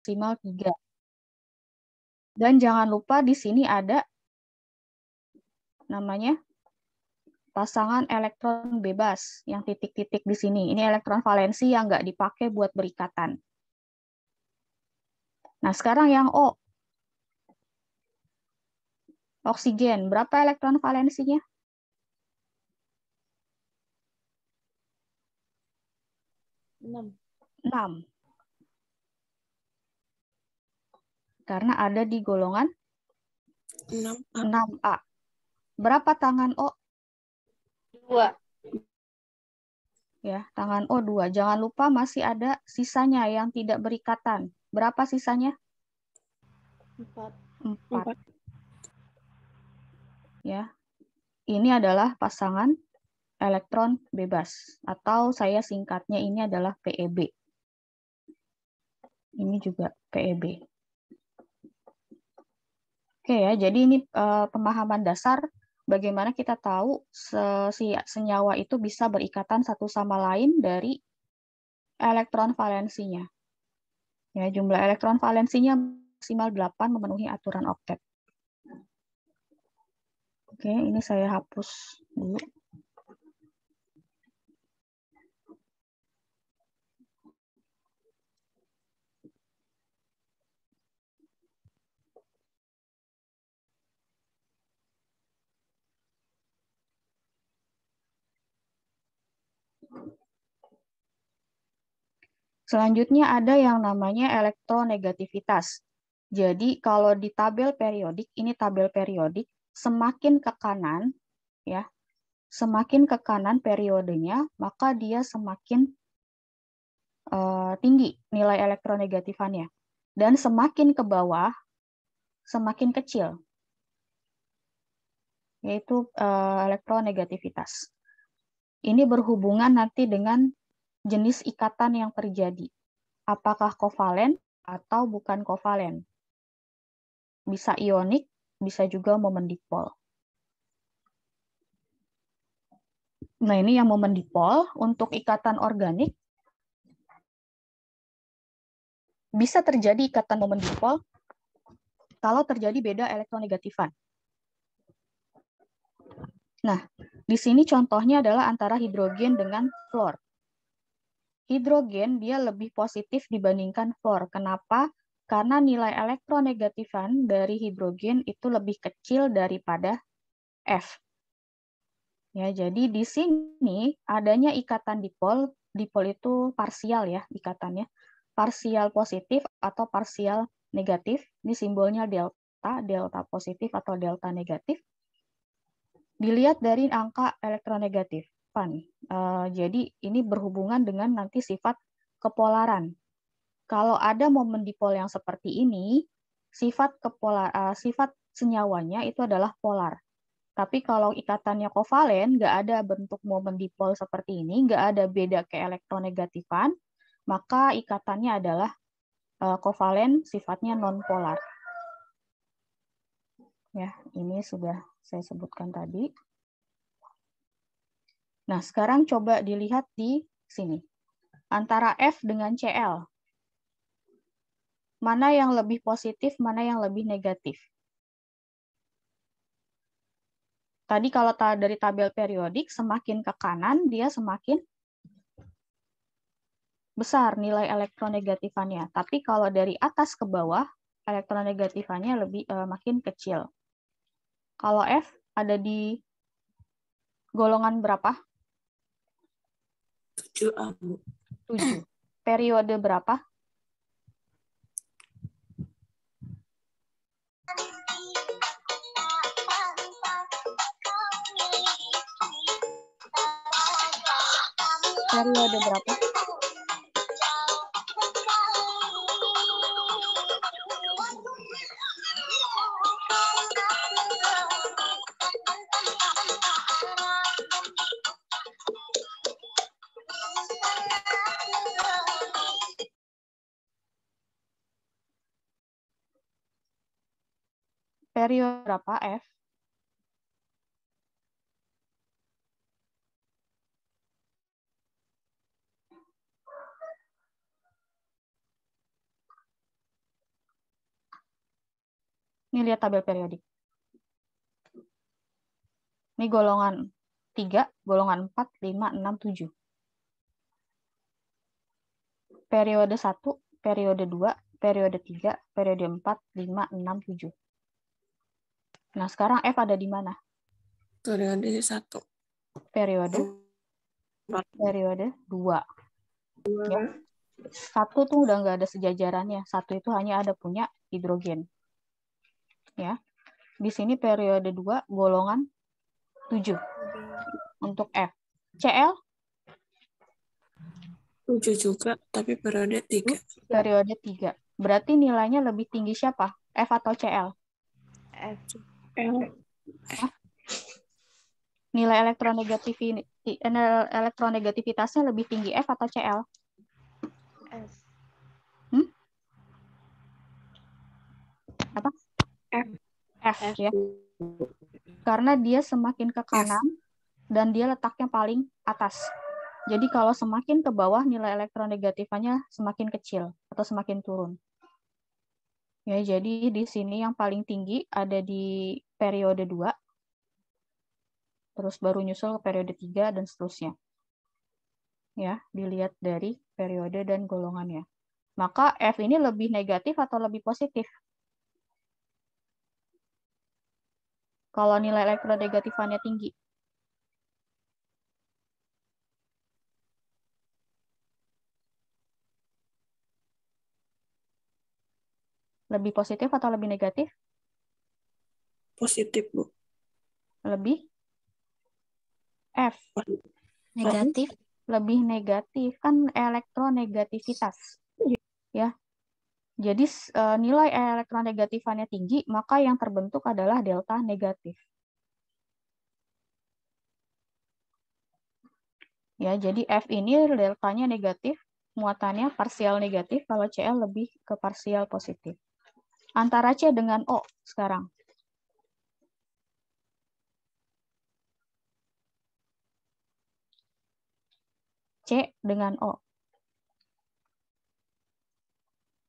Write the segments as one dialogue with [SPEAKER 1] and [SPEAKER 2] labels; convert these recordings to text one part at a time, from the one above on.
[SPEAKER 1] maksimal 3. Dan jangan lupa di sini ada namanya pasangan elektron bebas yang titik-titik di sini. Ini elektron valensi yang nggak dipakai buat berikatan. Nah, sekarang yang O. Oksigen, berapa elektron valensinya?
[SPEAKER 2] 6.
[SPEAKER 1] 6. Karena ada di golongan
[SPEAKER 2] 6A.
[SPEAKER 1] 6A. Berapa tangan O?
[SPEAKER 2] 2.
[SPEAKER 1] Ya, tangan O 2. Jangan lupa masih ada sisanya yang tidak berikatan. Berapa sisanya?
[SPEAKER 2] 4.
[SPEAKER 1] 4. Ya. Ini adalah pasangan elektron bebas, atau saya singkatnya ini adalah PEB. Ini juga PEB. Oke ya, jadi ini pemahaman dasar bagaimana kita tahu senyawa itu bisa berikatan satu sama lain dari elektron valensinya. Ya, jumlah elektron valensinya maksimal 8 memenuhi aturan oktet. Oke, ini saya hapus dulu. Selanjutnya ada yang namanya elektronegativitas. Jadi kalau di tabel periodik, ini tabel periodik, semakin ke kanan, ya, semakin ke kanan periodenya, maka dia semakin tinggi nilai elektronegatifannya. Dan semakin ke bawah, semakin kecil, yaitu elektronegativitas. Ini berhubungan nanti dengan jenis ikatan yang terjadi. Apakah kovalen atau bukan kovalen. Bisa ionik, bisa juga momen dipol. Nah, ini yang momen dipol untuk ikatan organik. Bisa terjadi ikatan momen dipol kalau terjadi beda elektronegatifan. Nah, di sini contohnya adalah antara hidrogen dengan fluor. Hidrogen dia lebih positif dibandingkan fluor. Kenapa? Karena nilai elektronegatifan dari hidrogen itu lebih kecil daripada F. Ya, jadi di sini adanya ikatan dipol, dipol itu parsial ya ikatannya. Parsial positif atau parsial negatif. Ini simbolnya delta, delta positif atau delta negatif. Dilihat dari angka elektronegatif. Jadi ini berhubungan dengan nanti sifat kepolaran. Kalau ada momen dipol yang seperti ini, sifat senyawanya itu adalah polar. Tapi kalau ikatannya kovalen, nggak ada bentuk momen dipol seperti ini, nggak ada beda keelektronegatifan, maka ikatannya adalah kovalen, sifatnya non-polar. Ya, ini sudah saya sebutkan tadi. Nah, sekarang coba dilihat di sini. Antara F dengan Cl. Mana yang lebih positif, mana yang lebih negatif? Tadi kalau dari tabel periodik, semakin ke kanan, dia semakin besar nilai elektronegatifannya. Tapi kalau dari atas ke bawah, elektronegatifannya makin kecil. Kalau F ada di golongan berapa?
[SPEAKER 2] 7A.
[SPEAKER 1] 7. Periode berapa? Periode berapa? Periode berapa F? Ini lihat tabel periodik. Ini golongan 3, golongan 4, 5, 6, 7. Periode 1, periode 2, periode 3, periode 4, 5, 6, 7. Nah, sekarang F ada di mana?
[SPEAKER 2] Periode 1.
[SPEAKER 1] Periode 2. Ya. 1 tuh udah nggak ada sejajarannya. 1 itu hanya ada punya hidrogen. Ya. Di sini periode 2 golongan 7 untuk F. CL
[SPEAKER 2] 7 juga, tapi periode 3.
[SPEAKER 1] periode 3. Berarti nilainya lebih tinggi siapa? F atau CL?
[SPEAKER 2] F. L.
[SPEAKER 1] Nilai elektronegativitasnya lebih tinggi F atau CL?
[SPEAKER 2] S.
[SPEAKER 1] Apa?
[SPEAKER 2] F.
[SPEAKER 1] F ya. Karena dia semakin ke kanan dan dia letaknya paling atas. Jadi kalau semakin ke bawah nilai elektronegatifannya semakin kecil atau semakin turun. Ya, jadi di sini yang paling tinggi ada di periode 2. Terus baru nyusul ke periode 3 dan seterusnya. Ya, dilihat dari periode dan golongannya. Maka F ini lebih negatif atau lebih positif? Kalau nilai elektronegatifannya tinggi. Lebih positif atau lebih negatif?
[SPEAKER 2] Positif, Bu.
[SPEAKER 1] Lebih F.
[SPEAKER 3] Negatif.
[SPEAKER 1] Lebih negatif. Kan elektronegativitas. Ya. Jadi nilai elektronegatifannya tinggi, maka yang terbentuk adalah delta negatif. Ya, jadi F ini deltanya negatif, muatannya parsial negatif, kalau Cl lebih ke parsial positif. Antara C dengan O sekarang. C dengan O.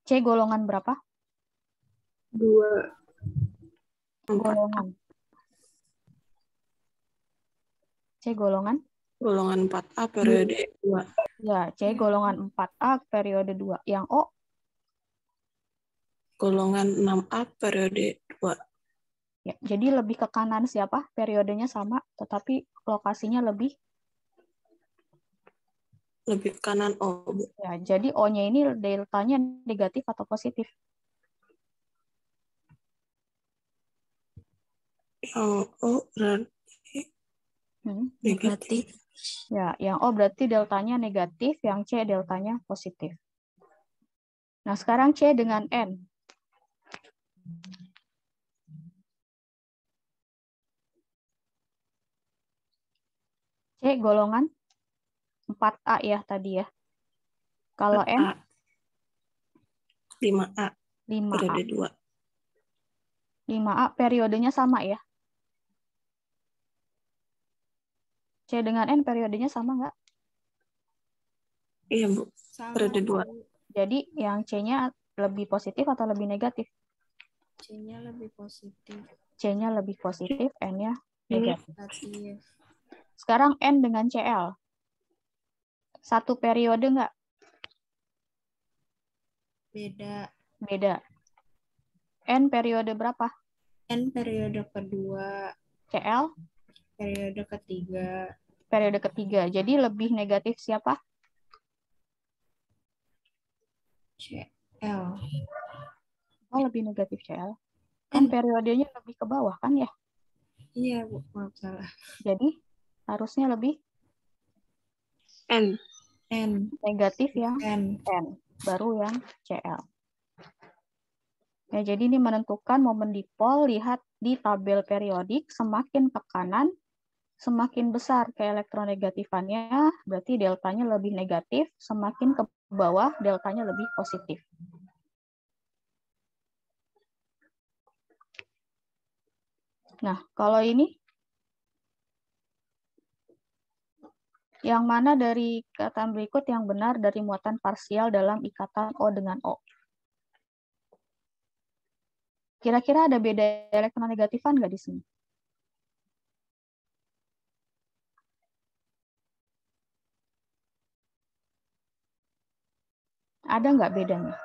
[SPEAKER 1] C golongan berapa?
[SPEAKER 2] 2.
[SPEAKER 1] Golongan. C golongan?
[SPEAKER 2] Golongan 4A periode 2.
[SPEAKER 1] Ya, C golongan 4A periode 2. Yang O?
[SPEAKER 2] Golongan 6A periode 2.
[SPEAKER 1] Ya, jadi lebih ke kanan siapa? Periodenya sama, tetapi lokasinya lebih?
[SPEAKER 2] Lebih kanan O, Bu.
[SPEAKER 1] Ya, jadi O-nya ini deltanya negatif atau positif?
[SPEAKER 2] Yang O berarti negatif.
[SPEAKER 1] Ya, yang O berarti deltanya negatif, yang C deltanya positif. Nah, sekarang C dengan N. C golongan 4A ya tadi ya. Kalau N?
[SPEAKER 2] 5A.
[SPEAKER 1] 5A.
[SPEAKER 2] Periode 2.
[SPEAKER 1] 5A periodenya sama ya? C dengan N periodenya sama nggak?
[SPEAKER 2] Iya, Bu. Periode 2.
[SPEAKER 1] Jadi yang C-nya lebih positif atau lebih negatif?
[SPEAKER 3] C-nya lebih positif.
[SPEAKER 1] C-nya lebih positif, N-nya negatif.
[SPEAKER 3] Negatif.
[SPEAKER 1] Sekarang N dengan CL. Satu periode nggak?
[SPEAKER 3] Beda.
[SPEAKER 1] Beda. N periode berapa?
[SPEAKER 3] N periode kedua.
[SPEAKER 1] CL?
[SPEAKER 3] Periode ketiga.
[SPEAKER 1] Periode ketiga. Jadi lebih negatif siapa?
[SPEAKER 3] CL.
[SPEAKER 1] Oh, lebih negatif CL. Kan periodenya lebih ke bawah kan ya?
[SPEAKER 3] Iya, Bu. Maaf salah.
[SPEAKER 1] Jadi harusnya lebih
[SPEAKER 2] N.
[SPEAKER 1] negatif yang
[SPEAKER 3] N.
[SPEAKER 1] baru yang CL. Ya, jadi ini menentukan momen dipol, lihat di tabel periodik, semakin ke kanan, semakin besar ke elektronegatifannya, berarti deltanya lebih negatif, semakin ke bawah, deltanya lebih positif. Nah, kalau ini, yang mana dari ikatan berikut yang benar dari muatan parsial dalam ikatan O dengan O? Kira-kira ada beda elektronegatifan nggak di sini? Ada nggak bedanya?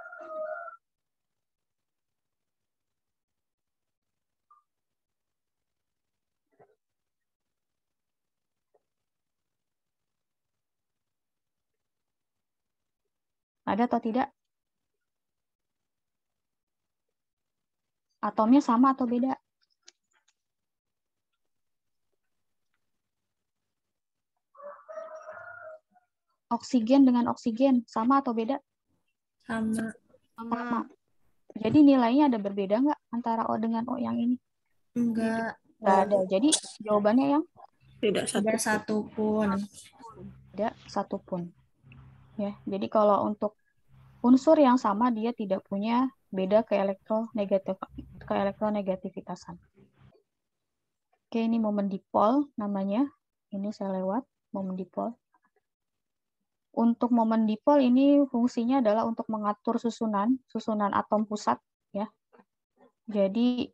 [SPEAKER 1] Ada atau tidak? Atomnya sama atau beda? Oksigen dengan oksigen, sama atau beda?
[SPEAKER 3] Sama.
[SPEAKER 1] Sama. Jadi nilainya ada berbeda nggak antara O dengan O yang ini?
[SPEAKER 3] Enggak.
[SPEAKER 1] Nggak ada. Jadi jawabannya yang
[SPEAKER 2] Tidak
[SPEAKER 3] Tidak
[SPEAKER 2] satu.
[SPEAKER 3] satu pun.
[SPEAKER 1] tidak satupun. Ya, jadi kalau untuk unsur yang sama dia tidak punya beda ke elektronegativitasan. Oke, ini momen dipol namanya. Ini saya lewat momen dipol. Untuk momen dipol ini fungsinya adalah untuk mengatur susunan atom pusat ya. Jadi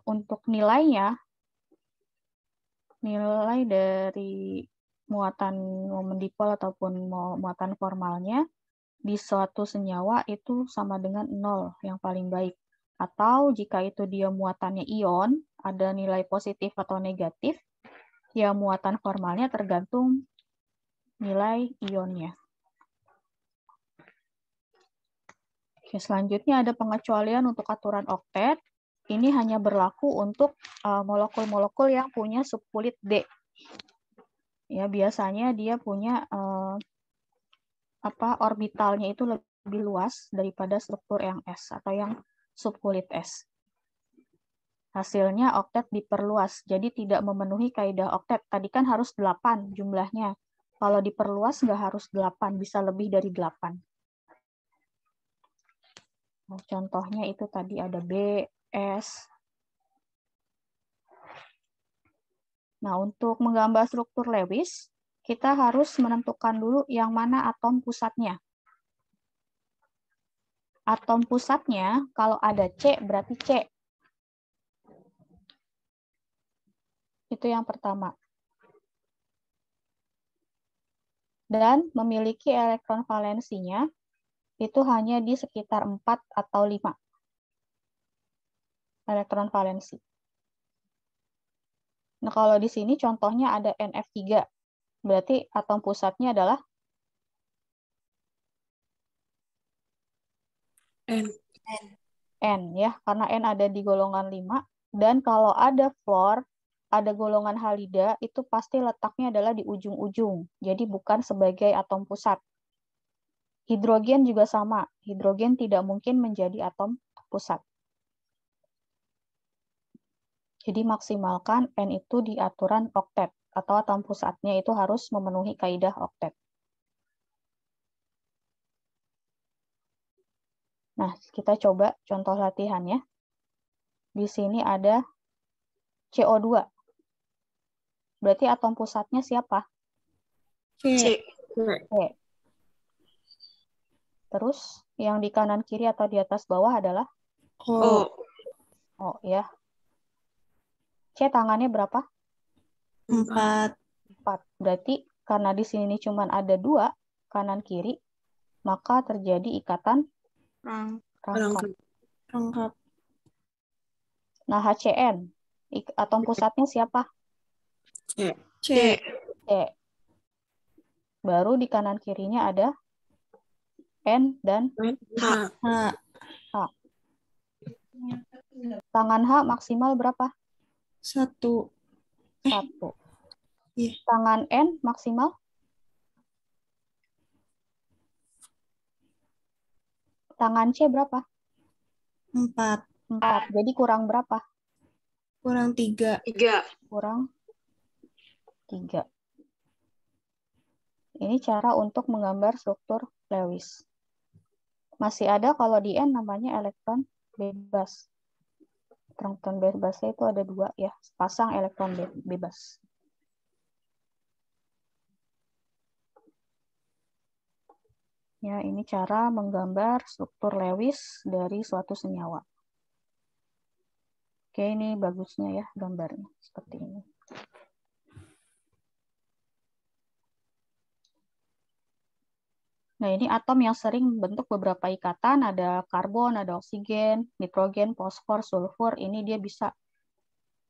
[SPEAKER 1] untuk nilai dari muatan momen dipol ataupun muatan formalnya di suatu senyawa itu sama dengan 0 yang paling baik. Atau jika itu dia muatannya ion, ada nilai positif atau negatif, ya muatan formalnya tergantung nilai ionnya. Oke, selanjutnya ada pengecualian untuk aturan oktet. Ini hanya berlaku untuk molekul-molekul yang punya subkulit D. Ya, biasanya dia punya orbitalnya itu lebih luas daripada struktur yang S atau yang subkulit S. Hasilnya oktet diperluas, jadi tidak memenuhi kaidah oktet. Tadi kan harus 8 jumlahnya. Kalau diperluas nggak harus 8, bisa lebih dari 8. Nah, contohnya itu tadi ada B, S. Nah, untuk menggambar struktur Lewis, kita harus menentukan dulu yang mana atom pusatnya. Atom pusatnya, kalau ada C, berarti C. Itu yang pertama. Dan memiliki elektron valensinya, itu hanya di sekitar 4 atau 5 elektron valensi. Nah, kalau di sini contohnya ada NF3. Berarti atom pusatnya adalah
[SPEAKER 2] N.
[SPEAKER 1] N ya, karena N ada di golongan 5. Dan kalau ada fluor, ada golongan halida, itu pasti letaknya adalah di ujung-ujung. Jadi bukan sebagai atom pusat. Hidrogen juga sama. Hidrogen tidak mungkin menjadi atom pusat. Jadi maksimalkan N itu di aturan oktet, atau atom pusatnya itu harus memenuhi kaidah oktet. Nah, kita coba contoh latihannya. Di sini ada CO2. Berarti atom pusatnya siapa?
[SPEAKER 2] C.
[SPEAKER 1] C. Terus yang di kanan kiri atau di atas bawah adalah
[SPEAKER 2] O.
[SPEAKER 1] O ya. C tangannya berapa?
[SPEAKER 3] 4.
[SPEAKER 1] 4. Berarti karena di sini cuma ada 2 kanan kiri, maka terjadi ikatan rangkap.
[SPEAKER 3] Rangkap.
[SPEAKER 1] Nah, HCN, atom pusatnya siapa?
[SPEAKER 2] C.
[SPEAKER 3] C.
[SPEAKER 1] C. Baru di kanan kirinya ada N dan
[SPEAKER 2] H.
[SPEAKER 3] H.
[SPEAKER 1] H. Tangan H maksimal berapa?
[SPEAKER 3] 1.
[SPEAKER 1] 1.
[SPEAKER 3] Iya.
[SPEAKER 1] Tangan N maksimal? Tangan C berapa?
[SPEAKER 3] 4.
[SPEAKER 1] 4. Jadi kurang berapa?
[SPEAKER 3] Kurang 3.
[SPEAKER 2] 3.
[SPEAKER 1] Kurang 3. Ini cara untuk menggambar struktur Lewis. Masih ada kalau di N namanya elektron bebas. Elektron bebasnya itu ada 2 ya, pasang elektron bebas. Ya, ini cara menggambar struktur Lewis dari suatu senyawa. Oke, ini bagusnya ya gambarnya seperti ini. Nah, ini atom yang sering membentuk beberapa ikatan, ada karbon, ada oksigen, nitrogen, fosfor, sulfur. Ini dia bisa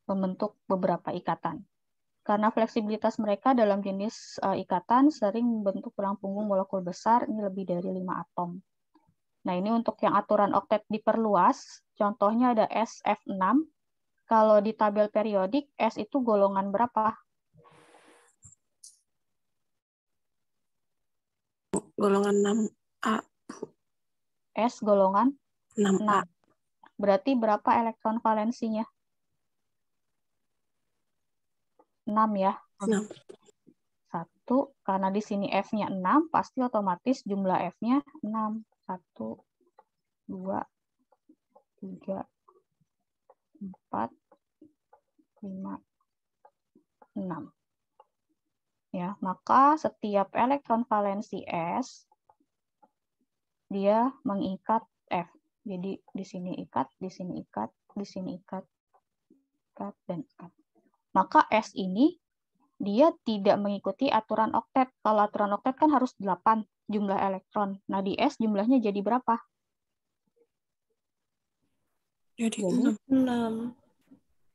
[SPEAKER 1] membentuk beberapa ikatan. Karena fleksibilitas mereka dalam jenis ikatan sering membentuk tulang punggung molekul besar, ini lebih dari 5 atom. Nah, ini untuk yang aturan oktet diperluas, contohnya ada SF6. Kalau di tabel periodik, S itu golongan berapa?
[SPEAKER 2] Golongan 6A.
[SPEAKER 1] S golongan
[SPEAKER 2] 6A.
[SPEAKER 1] 6. Berarti berapa elektron valensinya? 6 ya.
[SPEAKER 2] 6.
[SPEAKER 1] 1, karena di sini F-nya 6, pasti otomatis jumlah F-nya 6. 1, 2, 3, 4, 5, 6. Ya, maka setiap elektron valensi S dia mengikat F. Jadi di sini ikat, di sini ikat, di sini ikat, ikat, dan ikat. Maka S ini dia tidak mengikuti aturan oktet. Kalau aturan oktet kan harus 8 jumlah elektron. Nah, di S jumlahnya jadi berapa?
[SPEAKER 2] Jadi
[SPEAKER 1] Jadi
[SPEAKER 2] 6.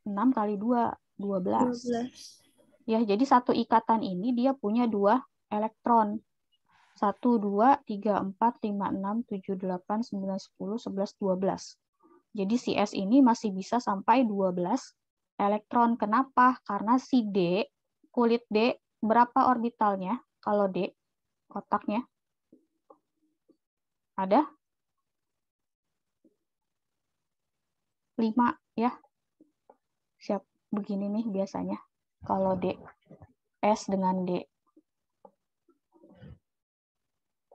[SPEAKER 1] 6 kali 2, 12.
[SPEAKER 3] 12.
[SPEAKER 1] Ya, jadi satu ikatan ini dia punya 2 elektron. 1, 2, 3, 4, 5, 6, 7, 8, 9, 10, 11, 12. Jadi si S ini masih bisa sampai 12 elektron. Kenapa? Karena si D, kulit D, berapa orbitalnya? Kalau D, kotaknya, ada 5 ya. Siap begini nih biasanya. Kalau D, S dengan D.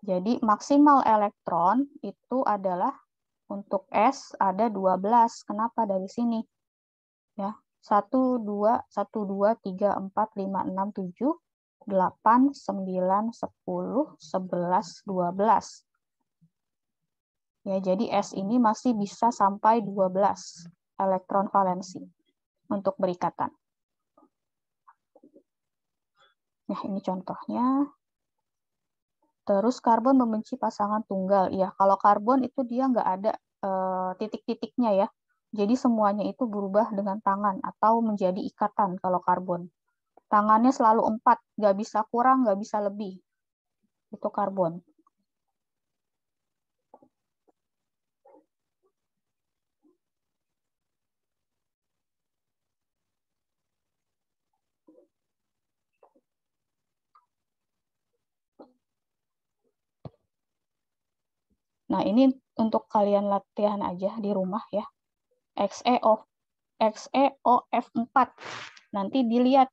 [SPEAKER 1] Jadi maksimal elektron itu adalah untuk S ada 12. Kenapa dari sini? Ya, 1, 2, 1, 2, 3, 4, 5, 6, 7, 8, 9, 10, 11, 12. Ya, jadi S ini masih bisa sampai 12 elektron valensi untuk berikatan. Nah, ini contohnya. Terus karbon membenci pasangan tunggal. Ya, kalau karbon itu dia nggak ada titik-titiknya ya. Jadi semuanya itu berubah dengan tangan atau menjadi ikatan kalau karbon. Tangannya selalu 4, nggak bisa kurang, nggak bisa lebih. Itu karbon. Nah, ini untuk kalian latihan aja di rumah ya. XeOF4. Nanti dilihat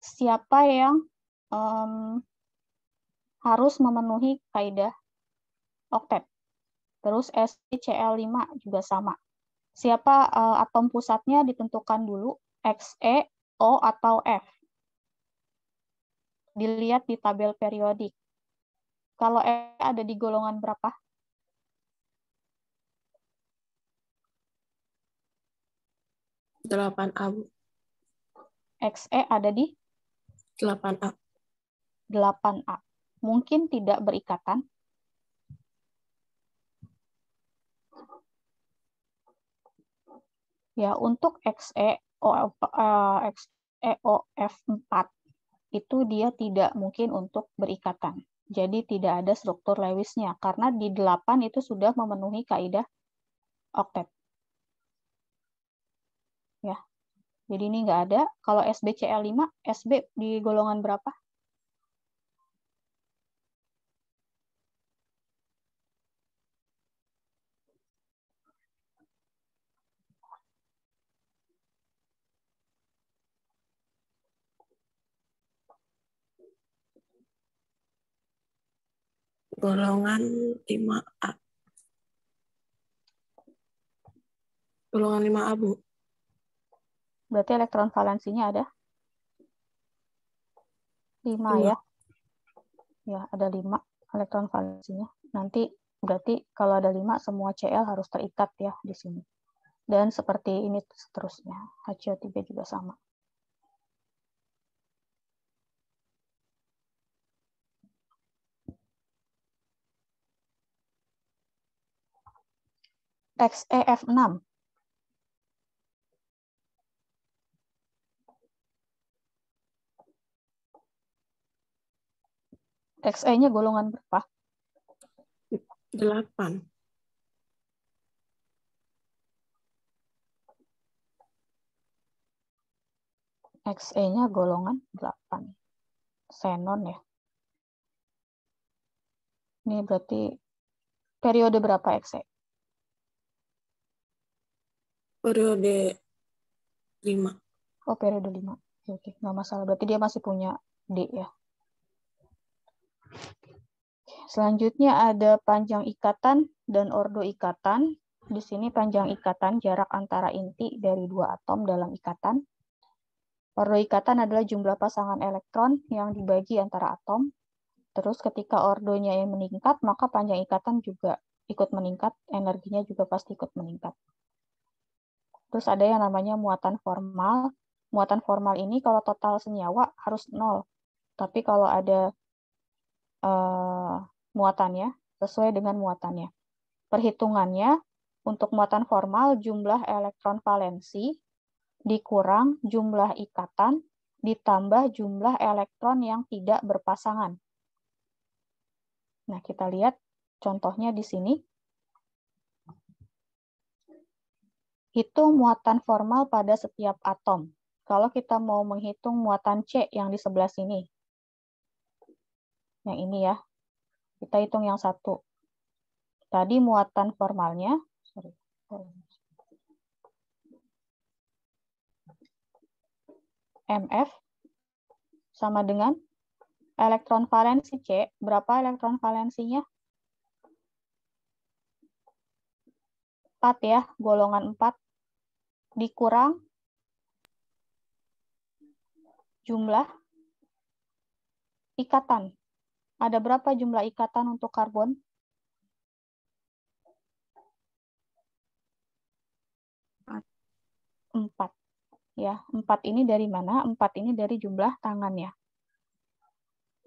[SPEAKER 1] siapa yang harus memenuhi kaidah oktet. Terus SeCl5 juga sama. Siapa atom pusatnya ditentukan dulu, Xe, O, atau F. Dilihat di tabel periodik. Kalau E ada di golongan berapa?
[SPEAKER 2] Delapan A, Bu.
[SPEAKER 1] Xe ada di
[SPEAKER 2] 8A.
[SPEAKER 1] 8A. Mungkin tidak berikatan. Ya, untuk XeOF4 itu dia tidak mungkin untuk berikatan. Jadi tidak ada struktur Lewisnya karena di 8 itu sudah memenuhi kaidah oktet. Ya. Jadi ini nggak ada. Kalau SbCl5, Sb di golongan berapa?
[SPEAKER 2] Golongan 5A. Golongan 5A, Bu.
[SPEAKER 1] Berarti elektron valensinya ada 5
[SPEAKER 2] 5.
[SPEAKER 1] ya. Ya, ada 5 elektron valensinya. Nanti berarti kalau ada 5 semua Cl harus terikat ya di sini. Dan seperti ini seterusnya. HCO3 juga sama. XeF6. Xe-nya golongan berapa?
[SPEAKER 2] 8.
[SPEAKER 1] Xe-nya golongan 8. Xenon ya. Ini berarti periode berapa Xe?
[SPEAKER 2] Periode 5.
[SPEAKER 1] Oh, periode 5. Oke, nggak masalah. Berarti dia masih punya D ya. Selanjutnya ada panjang ikatan dan ordo ikatan. Di sini panjang ikatan jarak antara inti dari dua atom dalam ikatan. Ordo ikatan adalah jumlah pasangan elektron yang dibagi antara atom. Terus ketika ordonya yang meningkat, maka panjang ikatan juga ikut meningkat, energinya juga pasti ikut meningkat. Terus ada yang namanya muatan formal. Muatan formal ini kalau total senyawa harus 0. Tapi kalau ada muatannya, sesuai dengan muatannya. Perhitungannya, untuk muatan formal jumlah elektron valensi dikurang jumlah ikatan ditambah jumlah elektron yang tidak berpasangan. Nah, kita lihat contohnya di sini. Hitung muatan formal pada setiap atom. Kalau kita mau menghitung muatan C yang di sebelah sini. Yang ini ya. Kita hitung yang satu. Tadi muatan formalnya, MF sama dengan elektron valensi C. Berapa elektron valensinya? 4 ya, golongan 4. Dikurang jumlah ikatan. Ada berapa jumlah ikatan untuk karbon? 4. Ya, 4 ini dari mana? 4 ini dari jumlah tangannya.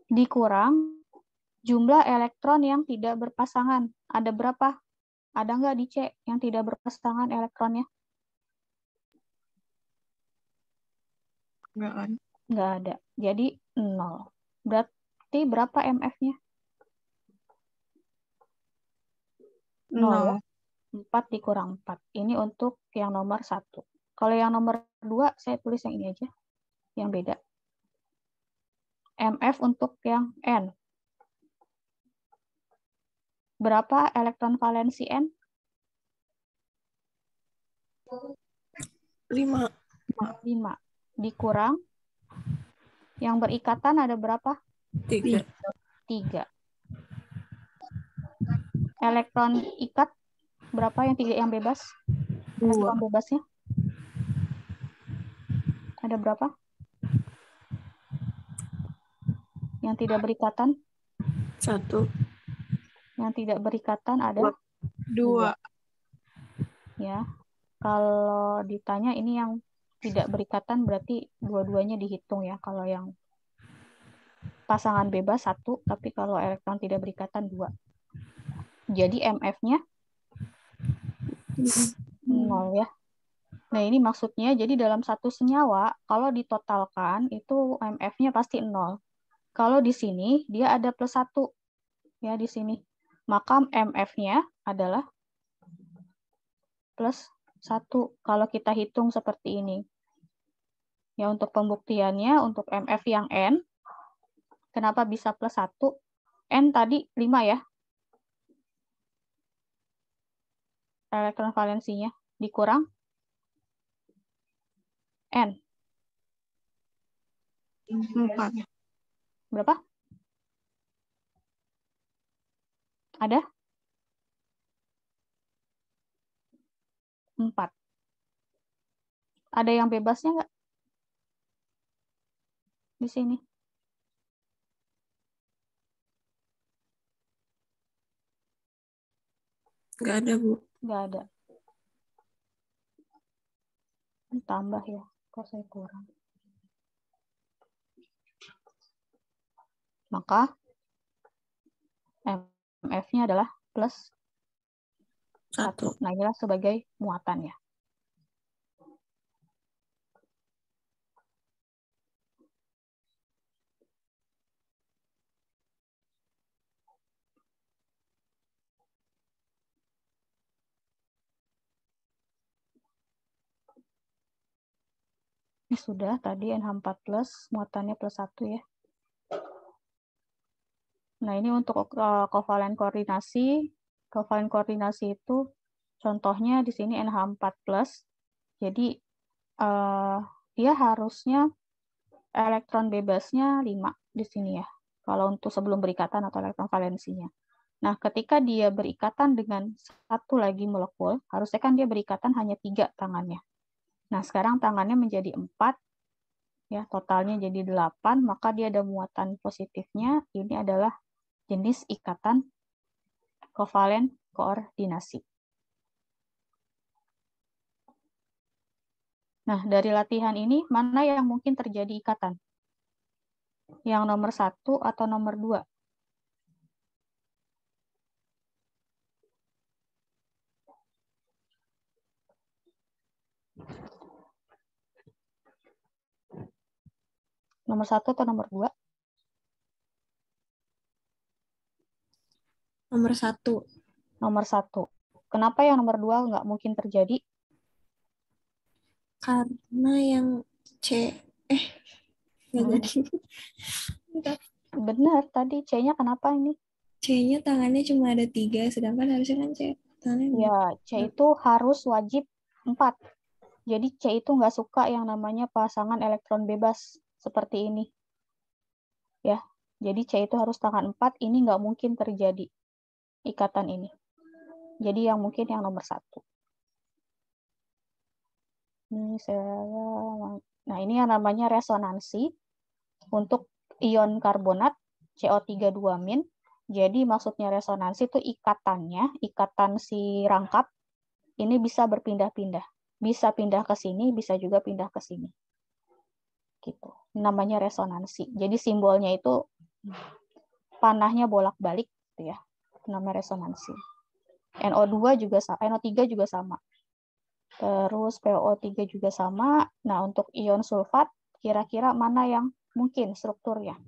[SPEAKER 1] Dikurang jumlah elektron yang tidak berpasangan. Ada berapa? Ada nggak di C yang tidak berpasangan elektronnya?
[SPEAKER 2] Nggak ada.
[SPEAKER 1] Nggak ada. Jadi 0. Berarti berapa MF-nya? 0 ya. 4 dikurang 4. Ini untuk yang nomor 1. Kalau yang nomor 2, saya tulis yang ini aja. Yang beda. MF untuk yang N. Berapa elektron valensi N?
[SPEAKER 2] 5.
[SPEAKER 1] 5. Dikurang. Yang berikatan ada berapa?
[SPEAKER 2] 3.
[SPEAKER 1] 3. Elektron ikat berapa yang 3 yang bebas?
[SPEAKER 2] 2.
[SPEAKER 1] Elektron bebasnya? Ada berapa? Yang tidak berikatan?
[SPEAKER 2] 1.
[SPEAKER 1] Yang tidak berikatan ada
[SPEAKER 2] 2.
[SPEAKER 1] ya. Kalau ditanya ini yang tidak berikatan berarti dua-duanya dihitung ya. Kalau yang pasangan bebas 1, tapi kalau elektron tidak berikatan 2. Jadi MF-nya 0 ya. Nah, ini maksudnya jadi dalam satu senyawa kalau ditotalkan itu MF-nya pasti 0. Kalau di sini dia ada plus 1 ya di sini. Maka MF-nya adalah plus 1 kalau kita hitung seperti ini. Ya, untuk pembuktiannya untuk MF yang N, kenapa bisa plus 1? N tadi 5 ya. Elektron valensinya dikurang N.
[SPEAKER 2] 4.
[SPEAKER 1] Berapa? Ada? 4. Ada yang bebasnya nggak? Di sini.
[SPEAKER 2] Nggak ada, Bu.
[SPEAKER 1] Nggak ada. Tambah ya, kok saya kurang. Maka MF-nya adalah plus 1. Nah, inilah sebagai muatan ya. Ini sudah tadi NH4+, muatannya plus 1 ya. Nah, ini untuk kovalen koordinasi. Kovalen koordinasi itu contohnya di sini NH4+. Jadi dia harusnya elektron bebasnya 5 di sini ya. Kalau untuk sebelum berikatan atau elektron valensinya. Nah, ketika dia berikatan dengan satu lagi molekul, harusnya kan dia berikatan hanya 3 tangannya. Nah, sekarang tangannya menjadi 4, ya, totalnya jadi 8, maka dia ada muatan positifnya. Ini adalah jenis ikatan kovalen koordinasi. Nah, dari latihan ini, mana yang mungkin terjadi ikatan? Yang nomor 1 atau nomor 2? Nomor 1 atau nomor 2?
[SPEAKER 3] Nomor 1.
[SPEAKER 1] Nomor 1. Kenapa yang nomor 2 nggak mungkin terjadi?
[SPEAKER 3] Karena yang C, nggak jadi.
[SPEAKER 1] Benar, tadi C-nya kenapa ini?
[SPEAKER 3] C-nya tangannya cuma ada 3, sedangkan harusnya kan C tangannya
[SPEAKER 1] Ya, C itu harus wajib 4. Jadi C itu nggak suka yang namanya pasangan elektron bebas seperti ini. Ya, jadi C itu harus tangan 4, ini nggak mungkin terjadi ikatan ini. Jadi yang mungkin yang nomor 1. Nah, ini yang namanya resonansi untuk ion karbonat CO3 2-. Jadi maksudnya resonansi itu ikatannya, ikatan si rangkap ini bisa berpindah-pindah. Bisa pindah ke sini, bisa juga pindah ke sini. Gitu. Namanya resonansi. Jadi simbolnya itu panahnya bolak-balik gitu ya. Namanya resonansi. NO2 juga sama, NO3 juga sama. Terus PO3 juga sama. Nah, untuk ion sulfat kira-kira mana yang mungkin strukturnya?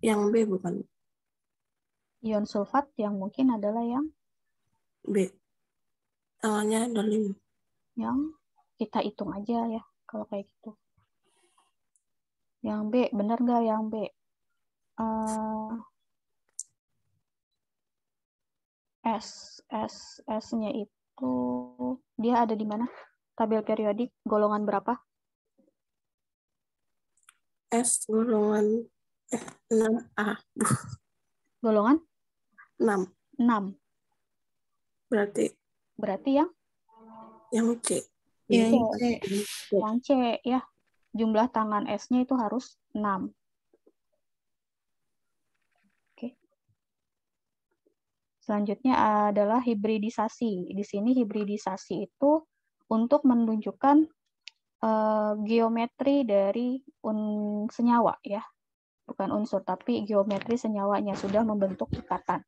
[SPEAKER 2] Yang B bukan?
[SPEAKER 1] Ion sulfat yang mungkin adalah yang
[SPEAKER 2] B. Tangannya ada 5.
[SPEAKER 1] yang kita hitung aja ya kalau kayak gitu. Yang B, bener nggak yang B? S-nya itu dia ada di mana? Tabel periodik golongan berapa?
[SPEAKER 2] S golongan 6A.
[SPEAKER 1] Golongan
[SPEAKER 2] 6.
[SPEAKER 1] 6. Berarti
[SPEAKER 2] Yang C.
[SPEAKER 3] Yang C.
[SPEAKER 1] Yang C ya. Jumlah tangan S-nya itu harus 6. Oke. Selanjutnya adalah hibridisasi. Di sini hibridisasi itu untuk menunjukkan geometri dari senyawa ya. Bukan unsur, tapi geometri senyawanya sudah membentuk ikatan.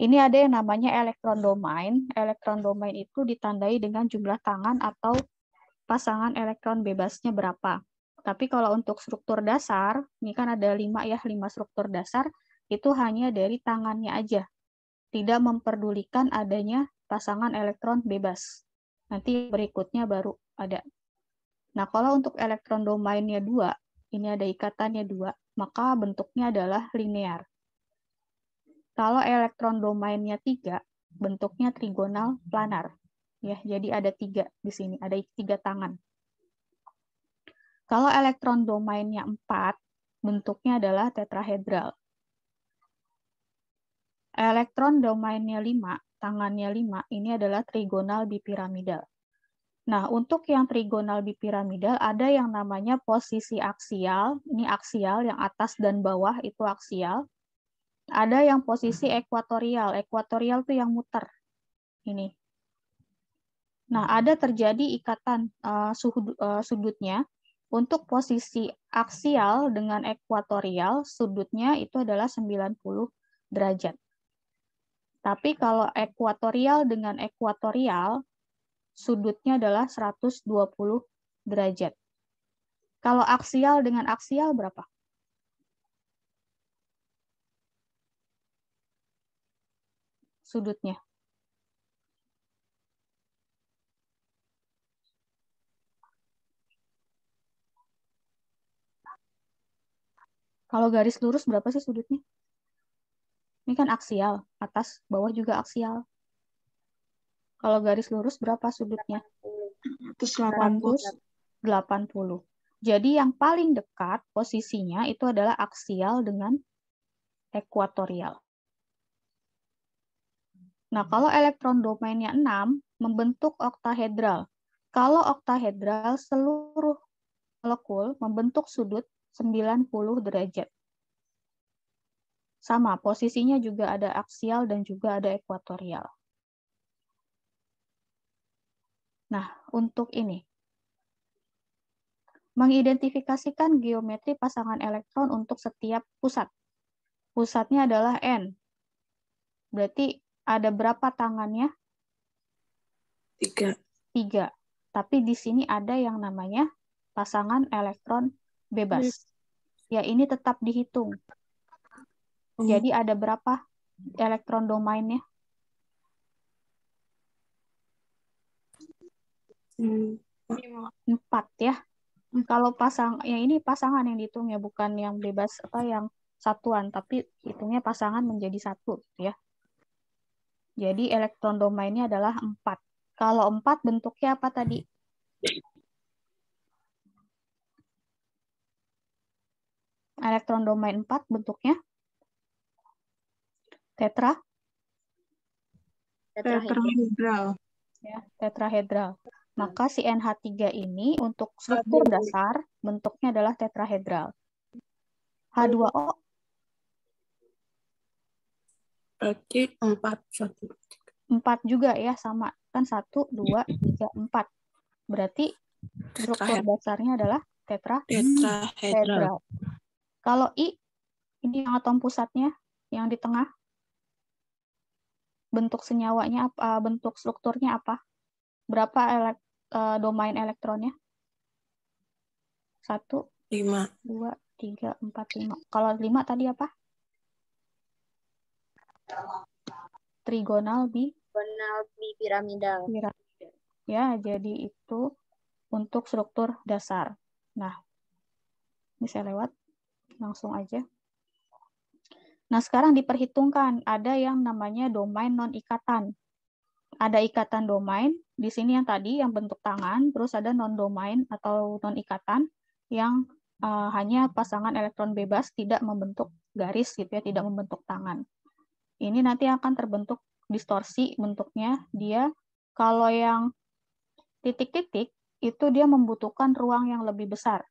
[SPEAKER 1] Ini ada yang namanya elektron domain. Elektron domain itu ditandai dengan jumlah tangan atau pasangan elektron bebasnya berapa. Tapi kalau untuk struktur dasar, ini kan ada 5 ya, 5 struktur dasar, itu hanya dari tangannya aja. Tidak memperdulikan adanya pasangan elektron bebas. Nanti berikutnya baru ada. Nah, kalau untuk elektron domainnya 2, ini ada ikatannya 2, maka bentuknya adalah linear. Kalau elektron domainnya 3, bentuknya trigonal planar. Ya, jadi ada 3 di sini, ada 3 tangan. Kalau elektron domainnya 4, bentuknya adalah tetrahedral. Elektron domainnya 5, tangannya 5, ini adalah trigonal bipiramidal. Nah, untuk yang trigonal bipiramidal ada yang namanya posisi aksial, ini aksial, yang atas dan bawah itu aksial. Ada yang posisi ekuatorial, ekuatorial itu yang muter. Ini. Nah, ada terjadi ikatan sudutnya. Untuk posisi aksial dengan ekuatorial, sudutnya itu adalah 90 derajat. Tapi kalau ekuatorial dengan ekuatorial, sudutnya adalah 120 derajat. Kalau aksial dengan aksial berapa? Sudutnya. Kalau garis lurus berapa sih sudutnya? Ini kan aksial, atas, bawah juga aksial. Kalau garis lurus berapa sudutnya? 180. Jadi yang paling dekat posisinya itu adalah aksial dengan ekuatorial. Nah, kalau elektron domainnya 6, membentuk oktahedral. Kalau oktahedral, seluruh molekul membentuk sudut 90 derajat. Sama, posisinya juga ada aksial dan juga ada ekuatorial. Nah, untuk ini, mengidentifikasikan geometri pasangan elektron untuk setiap pusat. Pusatnya adalah N. Berarti ada berapa tangannya?
[SPEAKER 2] 3.
[SPEAKER 1] 3. Tapi di sini ada yang namanya pasangan elektron bebas. Ya, ini tetap dihitung. Jadi ada berapa elektron domainnya? 4 ya. Kalau yang ini pasangan yang dihitung ya, bukan yang bebas yang satuan, tapi hitungnya pasangan menjadi 1 ya. Jadi elektron domainnya adalah 4. Kalau 4 bentuknya apa tadi? Elektron domain 4 bentuknya
[SPEAKER 2] tetrahedral.
[SPEAKER 1] Ya, tetrahedral. Maka si NH3 ini untuk struktur dasar bentuknya adalah tetrahedral. H2O
[SPEAKER 2] Berarti
[SPEAKER 1] 4 juga ya, sama. Kan 1, 2, 3, 4. Berarti struktur dasarnya adalah tetrahedral. Kalau I, ini yang atom pusatnya, yang di tengah. Bentuk senyawanya apa? Bentuk strukturnya apa? Berapa domain elektronnya? 1,
[SPEAKER 2] 5.
[SPEAKER 1] 2, 3, 4, 5. Kalau 5 tadi apa? Trigonal bipiramidal. Ya, jadi itu untuk struktur dasar. Nah, ini saya lewat langsung aja. Nah, sekarang diperhitungkan ada yang namanya domain non-ikatan. Ada ikatan domain, di sini yang tadi yang bentuk tangan, terus ada non-domain atau non-ikatan yang hanya pasangan elektron bebas, tidak membentuk garis gitu ya, tidak membentuk tangan. Ini nanti akan terbentuk distorsi bentuknya. Dia kalau yang titik-titik itu dia membutuhkan ruang yang lebih besar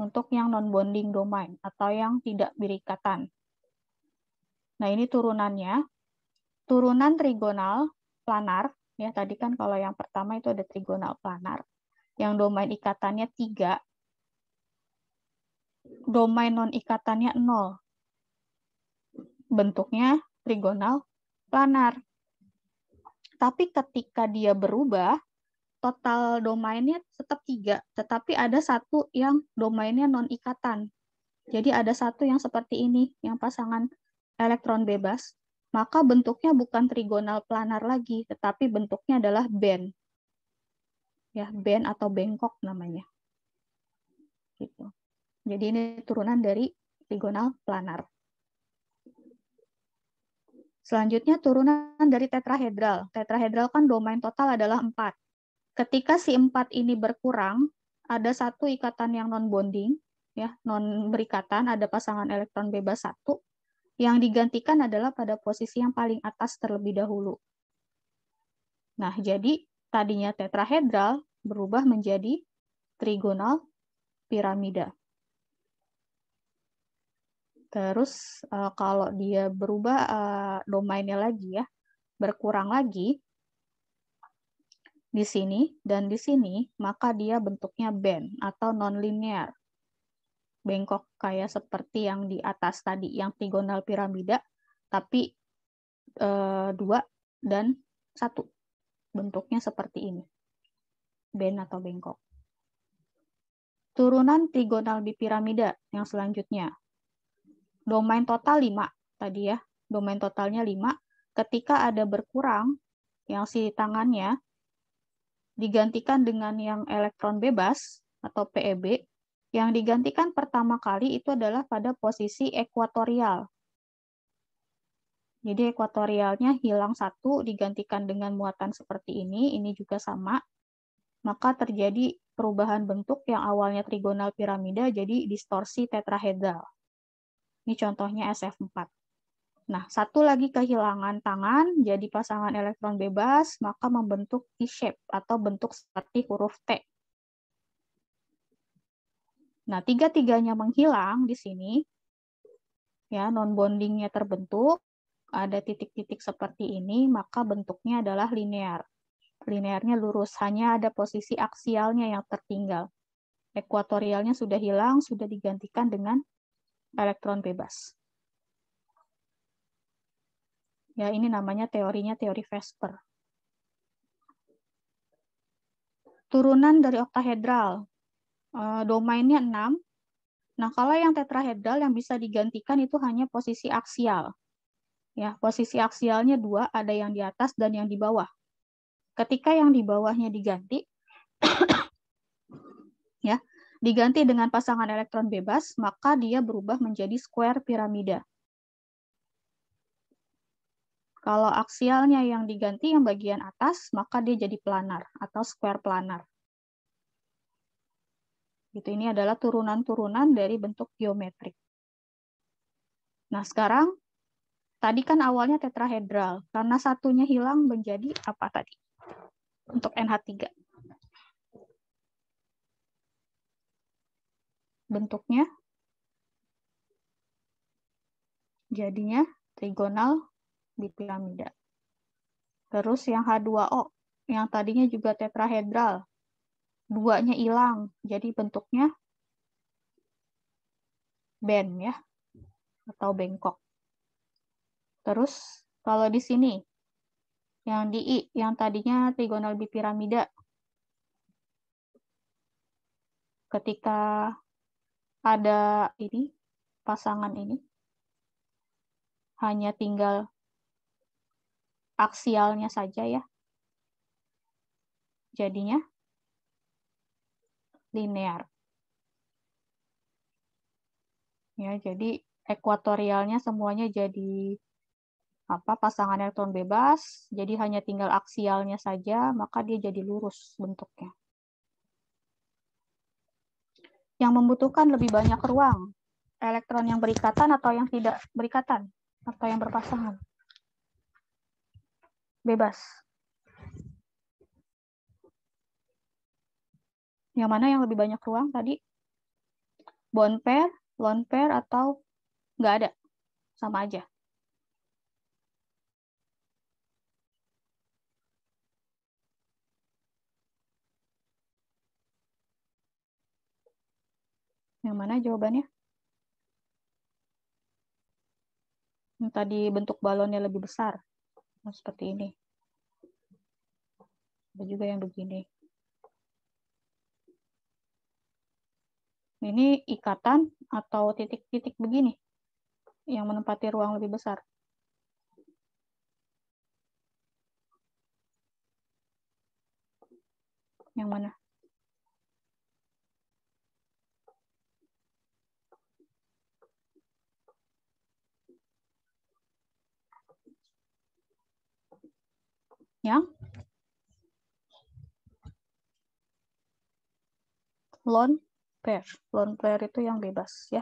[SPEAKER 1] untuk yang non-bonding domain atau yang tidak berikatan. Nah, ini turunannya. Turunan trigonal planar, ya tadi kan kalau yang pertama itu ada trigonal planar. Yang domain ikatannya 3, domain non-ikatannya 0. Bentuknya trigonal planar. Tapi ketika dia berubah, total domainnya tetap 3, tetapi ada satu yang domainnya non-ikatan. Jadi ada satu yang seperti ini, yang pasangan elektron bebas, maka bentuknya bukan trigonal planar lagi, tetapi bentuknya adalah band. Ya, band atau bengkok namanya. Gitu. Jadi ini turunan dari trigonal planar. Selanjutnya turunan dari tetrahedral. Tetrahedral kan domain total adalah 4. Ketika si 4 ini berkurang, ada satu ikatan yang non-bonding, ya, non-berikatan, ada pasangan elektron bebas 1, Yang digantikan adalah pada posisi yang paling atas terlebih dahulu. Nah, jadi tadinya tetrahedral berubah menjadi trigonal piramida. Terus kalau dia berubah domainnya lagi ya, berkurang lagi di sini dan di sini, maka dia bentuknya band atau non-linear. Bengkok kayak seperti yang di atas tadi, yang trigonal piramida, tapi 2 dan 1. Bentuknya seperti ini. Band atau bengkok. Turunan trigonal bipiramida yang selanjutnya. Domain total 5 tadi ya. Domain totalnya 5. Ketika ada berkurang, yang si tangannya digantikan dengan yang elektron bebas atau PEB, yang digantikan pertama kali itu adalah pada posisi ekuatorial. Jadi ekuatorialnya hilang 1, digantikan dengan muatan seperti ini juga sama. Maka terjadi perubahan bentuk yang awalnya trigonal piramida jadi distorsi tetrahedral. Ini contohnya SF4. Nah, satu lagi kehilangan tangan, jadi pasangan elektron bebas, maka membentuk T-shape atau bentuk seperti huruf T. Nah, tiga-tiganya menghilang di sini, ya, non-bondingnya terbentuk, ada titik-titik seperti ini, maka bentuknya adalah linear. Linearnya lurus, hanya ada posisi aksialnya yang tertinggal. Ekuatorialnya sudah hilang, sudah digantikan dengan elektron bebas. Ya, ini namanya teorinya teori Vespers. Turunan dari oktahedral. Domainnya 6. Nah, kalau yang tetrahedral yang bisa digantikan itu hanya posisi aksial. Ya, posisi aksialnya 2, ada yang di atas dan yang di bawah. Ketika yang di bawahnya diganti, ya, diganti dengan pasangan elektron bebas, maka dia berubah menjadi square piramida. Kalau aksialnya yang diganti yang bagian atas, maka dia jadi planar atau square planar. Gitu, ini adalah turunan-turunan dari bentuk geometrik. Nah, sekarang tadi kan awalnya tetrahedral. Karena satunya hilang menjadi apa tadi? Untuk NH3. Bentuknya jadinya trigonal bipiramida. Terus yang H2O, yang tadinya juga tetrahedral. 2-nya hilang, jadi bentuknya band ya, atau bengkok. Terus kalau di sini, yang di I, yang tadinya trigonal bipiramida, ketika ada ini, pasangan ini, hanya tinggal aksialnya saja ya, jadinya linear. Ya, jadi ekuatorialnya semuanya jadi pasangan elektron bebas, jadi hanya tinggal aksialnya saja, maka dia jadi lurus bentuknya. Yang membutuhkan lebih banyak ruang, elektron yang berikatan atau yang tidak berikatan, atau yang berpasangan. Bebas. Yang mana yang lebih banyak ruang tadi? Bond pair, lone pair, atau nggak ada? Sama aja. Yang mana jawabannya? Yang tadi bentuk balonnya lebih besar. Seperti ini. Ada juga yang begini. Ini ikatan atau titik-titik begini yang menempati ruang lebih besar. Yang mana? Yang lone pair. Lone pair itu yang bebas ya.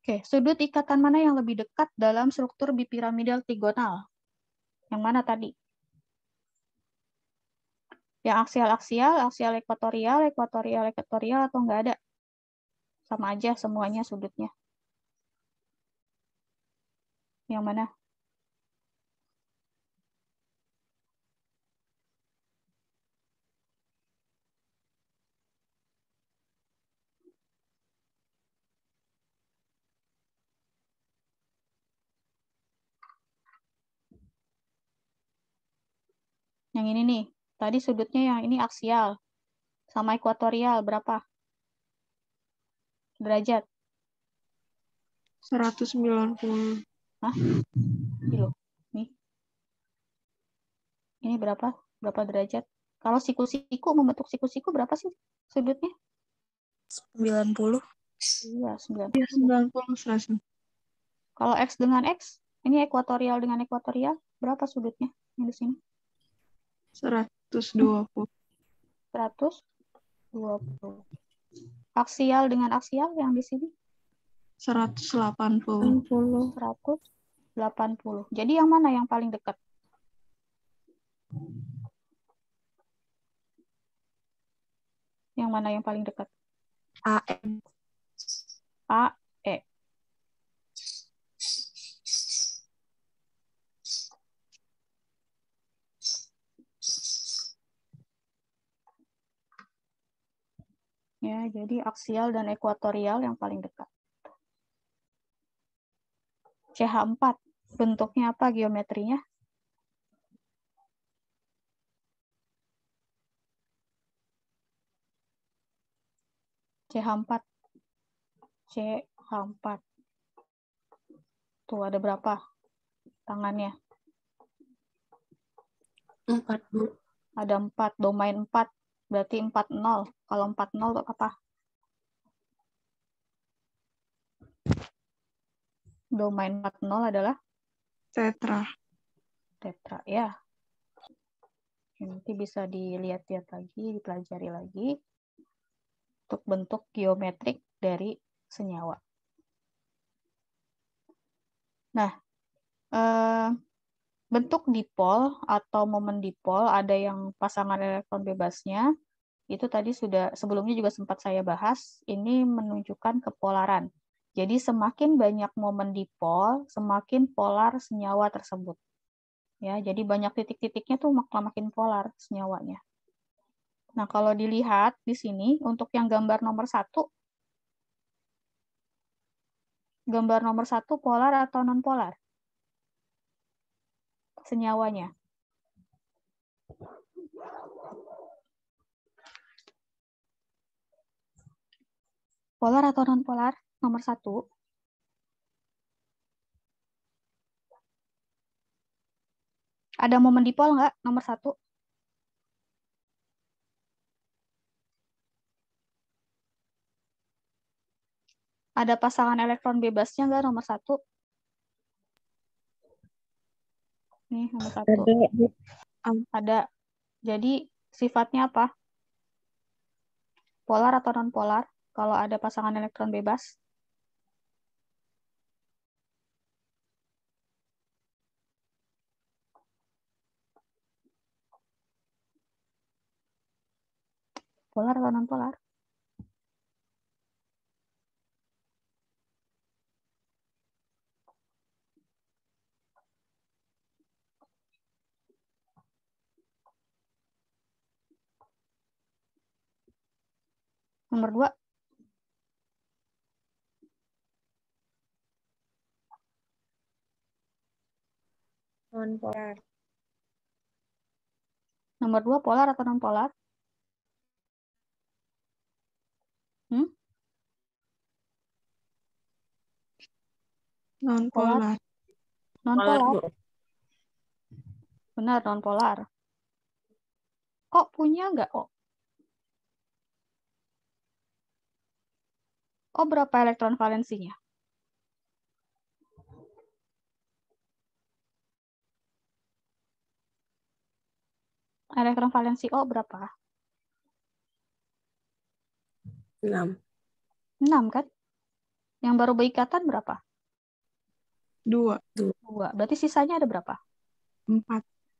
[SPEAKER 1] Oke, sudut ikatan mana yang lebih dekat dalam struktur bipiramidal trigonal? Yang mana tadi? Yang aksial-aksial, aksial ekuatorial, ekuatorial, atau nggak ada? Sama aja semuanya sudutnya. Yang mana? Yang ini nih. Tadi sudutnya yang ini aksial. Sama ekuatorial berapa derajat?
[SPEAKER 2] 190.
[SPEAKER 1] Hah? Ini loh. Nih. Ini berapa? Berapa derajat? Kalau siku-siku, membentuk siku-siku berapa sih sudutnya?
[SPEAKER 4] 90.
[SPEAKER 1] Iya, 90.
[SPEAKER 2] Ya, 90 100.
[SPEAKER 1] Kalau X dengan X, ini ekuatorial dengan ekuatorial, berapa sudutnya yang di sini?
[SPEAKER 2] 120.
[SPEAKER 1] 120. Aksial dengan aksial yang di sini?
[SPEAKER 2] 180.
[SPEAKER 1] 180. Jadi yang mana yang paling dekat? Yang mana yang paling dekat?
[SPEAKER 4] AM.
[SPEAKER 1] A, E. Ya, jadi aksial dan ekuatorial yang paling dekat. CH4, bentuknya apa geometrinya? CH4. CH4. Tuh ada berapa tangannya?
[SPEAKER 4] 4, Bu.
[SPEAKER 1] Ada 4, domain 4. Berarti 40. Kalau 40 apa? Domain 40 adalah
[SPEAKER 2] Tetra.
[SPEAKER 1] tetra, ya. Nanti bisa dilihat-lihat lagi, dipelajari lagi untuk bentuk geometrik dari senyawa. Nah, bentuk dipol atau momen dipol ada yang pasangan elektron bebasnya. Itu tadi sudah sebelumnya juga sempat saya bahas. Ini menunjukkan kepolaran. Jadi semakin banyak momen dipol, semakin polar senyawa tersebut. Ya, jadi banyak titik-titiknya tuh makin polar senyawanya. Nah, kalau dilihat di sini untuk yang gambar nomor 1, gambar nomor 1 polar atau non polar? Senyawanya. Polar atau non polar? Nomor 1. Ada momen dipol nggak? Nomor 1. Ada pasangan elektron bebasnya nggak nomor 1? Nih, nomor 1. Ada. Jadi, sifatnya apa? Polar atau non polar? Kalau ada pasangan elektron bebas? Polar atau non polar? Nomor 2.
[SPEAKER 4] Non polar.
[SPEAKER 1] Nomor 2 polar atau non polar?
[SPEAKER 2] Non polar.
[SPEAKER 1] Non polar. Benar, non polar. Kok punya nggak? Oh, berapa elektron valensinya? Elektron valensi O berapa?
[SPEAKER 4] 6.
[SPEAKER 1] 6 kan? Yang baru berikatan berapa?
[SPEAKER 2] 2.
[SPEAKER 1] 2. Berarti sisanya ada berapa?
[SPEAKER 2] 4.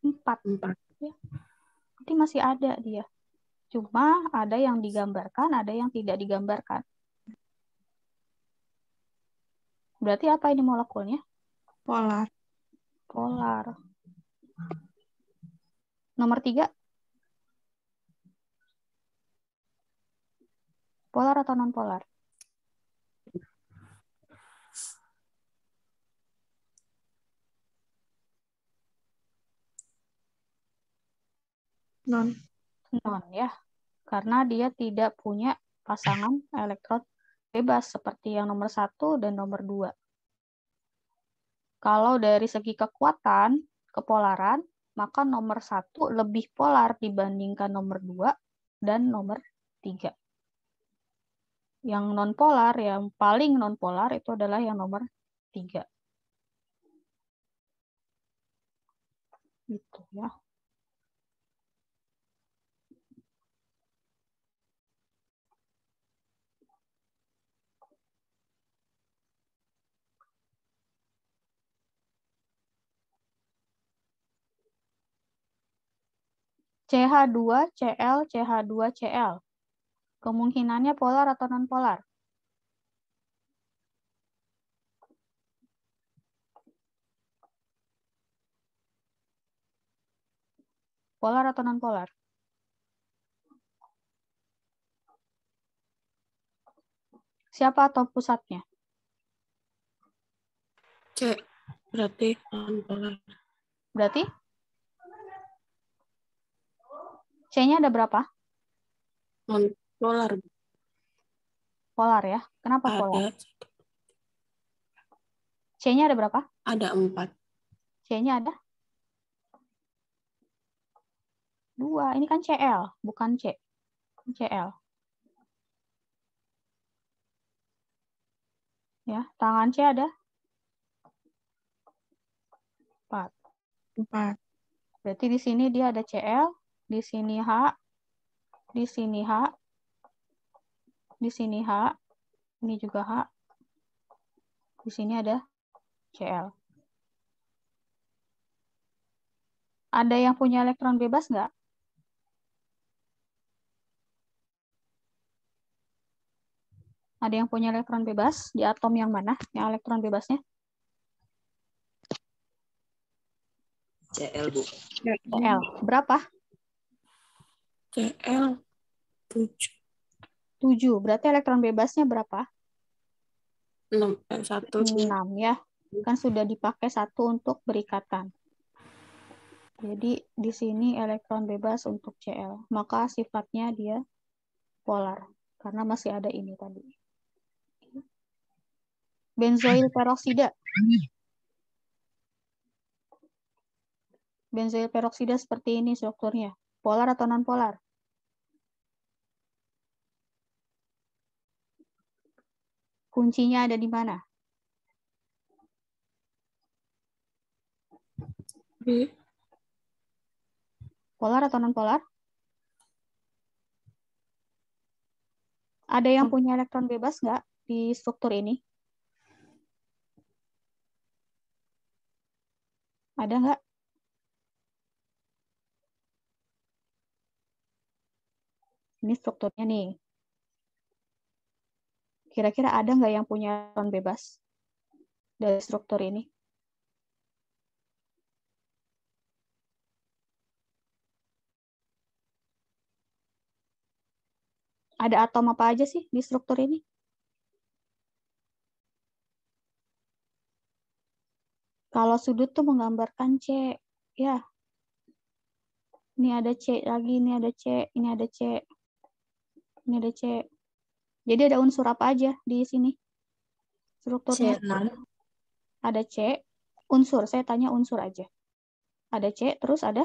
[SPEAKER 1] 4.
[SPEAKER 4] 4.
[SPEAKER 1] Ya. Berarti masih ada dia. Cuma ada yang digambarkan, ada yang tidak digambarkan. Berarti apa ini molekulnya?
[SPEAKER 2] Polar.
[SPEAKER 1] Polar. Nomor 3. Polar atau non-polar?
[SPEAKER 2] Non.
[SPEAKER 1] Non ya. Karena dia tidak punya pasangan elektron bebas seperti yang nomor 1 dan nomor 2. Kalau dari segi kekuatan, kepolaran, maka nomor 1 lebih polar dibandingkan nomor 2 dan nomor 3. Yang non-polar, yang paling non-polar itu adalah yang nomor 3. Gitu ya. CH2Cl, CH2Cl. Kemungkinannya polar atau non-polar? Polar atau non-polar? Siapa atom pusatnya?
[SPEAKER 4] C. Berarti non-polar.
[SPEAKER 1] Berarti C-nya ada berapa?
[SPEAKER 4] Non-polar.
[SPEAKER 1] Polar ya. Kenapa polar?
[SPEAKER 4] Ada.
[SPEAKER 1] C-nya ada berapa?
[SPEAKER 4] Ada 4.
[SPEAKER 1] C-nya ada 2. Ini kan Cl, bukan C. Cl. Ya, tangan C ada 4.
[SPEAKER 2] 4.
[SPEAKER 1] Berarti di sini dia ada Cl, di sini H, di sini H, di sini H, ini juga H, di sini ada Cl. Ada yang punya elektron bebas nggak? Ada yang punya elektron bebas di atom yang mana? Yang elektron bebasnya?
[SPEAKER 5] CL, Bu.
[SPEAKER 1] Cl. Berapa?
[SPEAKER 4] Cl 7.
[SPEAKER 1] 7. Berarti elektron bebasnya berapa?
[SPEAKER 4] 6. 1.
[SPEAKER 1] 6 ya. Kan sudah dipakai 1 untuk berikatan. Jadi di sini elektron bebas untuk Cl. Maka sifatnya dia polar. Karena masih ada ini tadi. Benzoil peroksida. Benzoil peroksida seperti ini strukturnya. Polar atau non-polar? Kuncinya ada di mana?
[SPEAKER 4] B.
[SPEAKER 1] Polar atau non-polar? Ada yang punya elektron bebas nggak di struktur ini? Ada nggak? Ini strukturnya nih. Kira-kira ada nggak yang punya elektron bebas dari struktur ini? Ada atom apa aja sih di struktur ini? Kalau sudut tuh menggambarkan C. Ya. Ini ada C lagi, ini ada C, ini ada C. Ini ada C. Jadi ada unsur apa aja di sini? Strukturnya.
[SPEAKER 4] C6.
[SPEAKER 1] Ada C, unsur. Saya tanya unsur aja. Ada C, terus ada?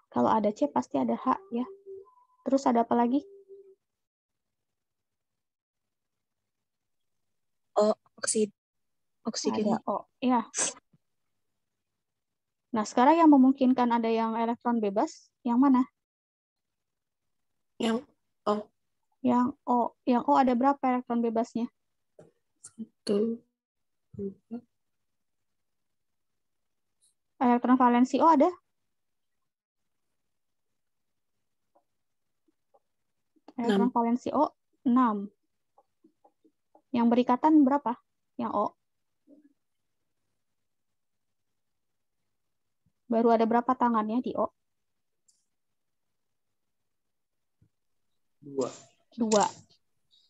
[SPEAKER 1] Kalau ada C pasti ada H ya. Terus ada apa lagi?
[SPEAKER 4] O. Oksigen.
[SPEAKER 1] Ada O. Ya. Nah, sekarang yang memungkinkan ada yang elektron bebas, yang mana?
[SPEAKER 4] Yang O.
[SPEAKER 1] Yang O ada berapa elektron bebasnya?
[SPEAKER 4] 1, 2,
[SPEAKER 1] Elektron valensi O ada? Elektron
[SPEAKER 4] 6.
[SPEAKER 1] valensi O 6. Yang berikatan berapa? Yang O. Baru ada berapa tangannya di O?
[SPEAKER 5] 2.
[SPEAKER 1] 2.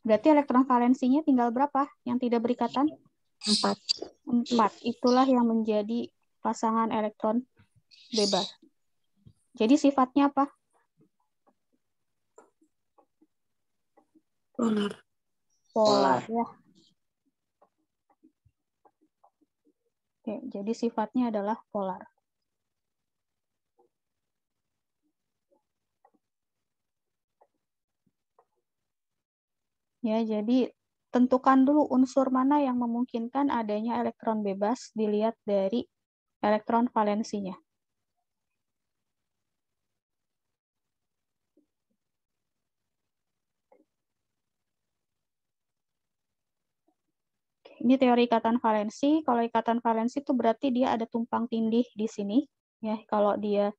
[SPEAKER 1] Berarti elektron valensinya tinggal berapa yang tidak berikatan?
[SPEAKER 4] 4.
[SPEAKER 1] 4. Itulah yang menjadi pasangan elektron bebas. Jadi sifatnya apa?
[SPEAKER 4] Polar.
[SPEAKER 1] Polar. Ya. Oke, jadi sifatnya adalah polar. Ya, jadi tentukan dulu unsur mana yang memungkinkan adanya elektron bebas dilihat dari elektron valensinya. Ini teori ikatan valensi. Kalau ikatan valensi itu berarti dia ada tumpang tindih di sini. Ya, kalau dia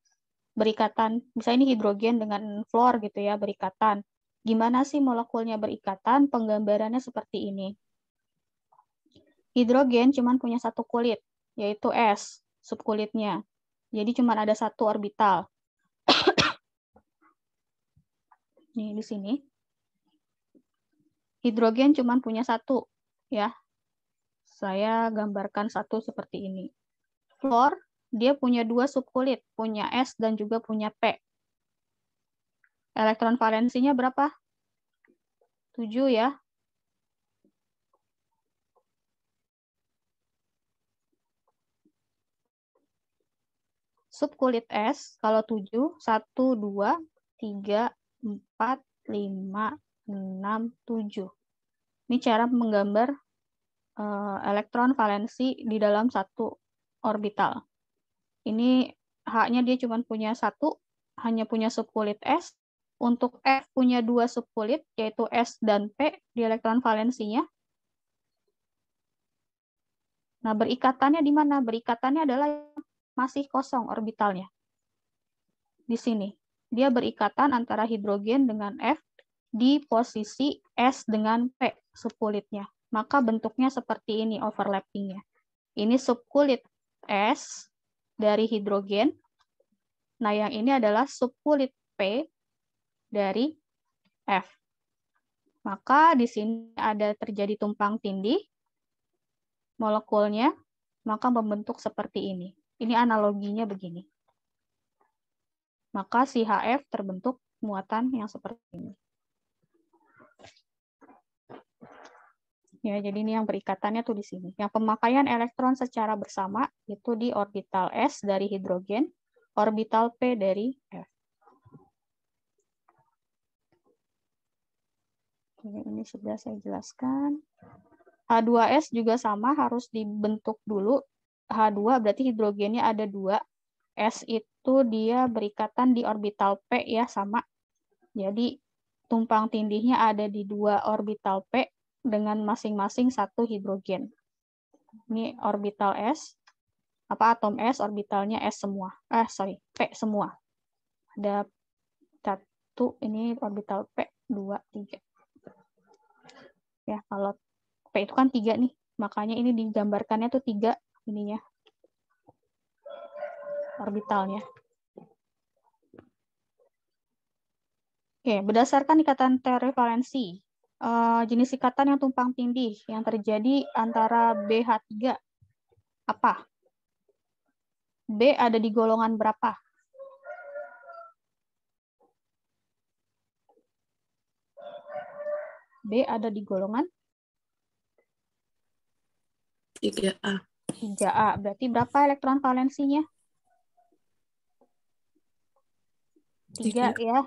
[SPEAKER 1] berikatan, misalnya ini hidrogen dengan fluor gitu ya, berikatan. Gimana sih molekulnya berikatan? Penggambarannya seperti ini. Hidrogen cuma punya satu kulit, yaitu S, subkulitnya. Jadi cuma ada satu orbital. Nih di sini. Hidrogen cuma punya satu, ya. Saya gambarkan satu seperti ini. Fluor, dia punya 2 subkulit, punya S dan juga punya P. Elektron valensinya berapa? 7 ya. Subkulit S, kalau 7, 1, 2, 3, 4, 5, 6, 7. Ini cara menggambar elektron valensi di dalam satu orbital. Ini H-nya dia cuma punya satu, hanya punya subkulit S. Untuk F punya 2 subkulit, yaitu S dan P di elektron valensinya. Nah, berikatannya di mana? Berikatannya adalah masih kosong orbitalnya. Di sini. Dia berikatan antara hidrogen dengan F di posisi S dengan P subkulitnya. Maka bentuknya seperti ini overlappingnya. Ini subkulit S dari hidrogen. Nah, yang ini adalah subkulit P dari F. Maka di sini ada terjadi tumpang tindih molekulnya, maka membentuk seperti ini. Ini analoginya begini. Maka si HF terbentuk muatan yang seperti ini. Ya, jadi ini yang berikatannya tuh di sini. Yang pemakaian elektron secara bersama itu di orbital S dari hidrogen, orbital P dari F. Oke, ini sudah saya jelaskan. H2S juga sama, harus dibentuk dulu. H2 berarti hidrogennya ada 2. S itu dia berikatan di orbital P ya, sama. Jadi tumpang tindihnya ada di 2 orbital P dengan masing-masing 1 hidrogen. Ini orbital S, atom S, orbitalnya S semua. P semua. Ada 1, ini orbital P, 2, 3. Ya, kalau P itu kan 3 nih, makanya ini digambarkannya tuh 3 ininya, orbitalnya. Oke, berdasarkan ikatan teori valensi, jenis ikatan yang tumpang tindih yang terjadi antara BH3 apa? B ada di golongan berapa? B ada di golongan
[SPEAKER 4] 3A.
[SPEAKER 1] 3A. Berarti berapa elektron valensinya? 3 ya.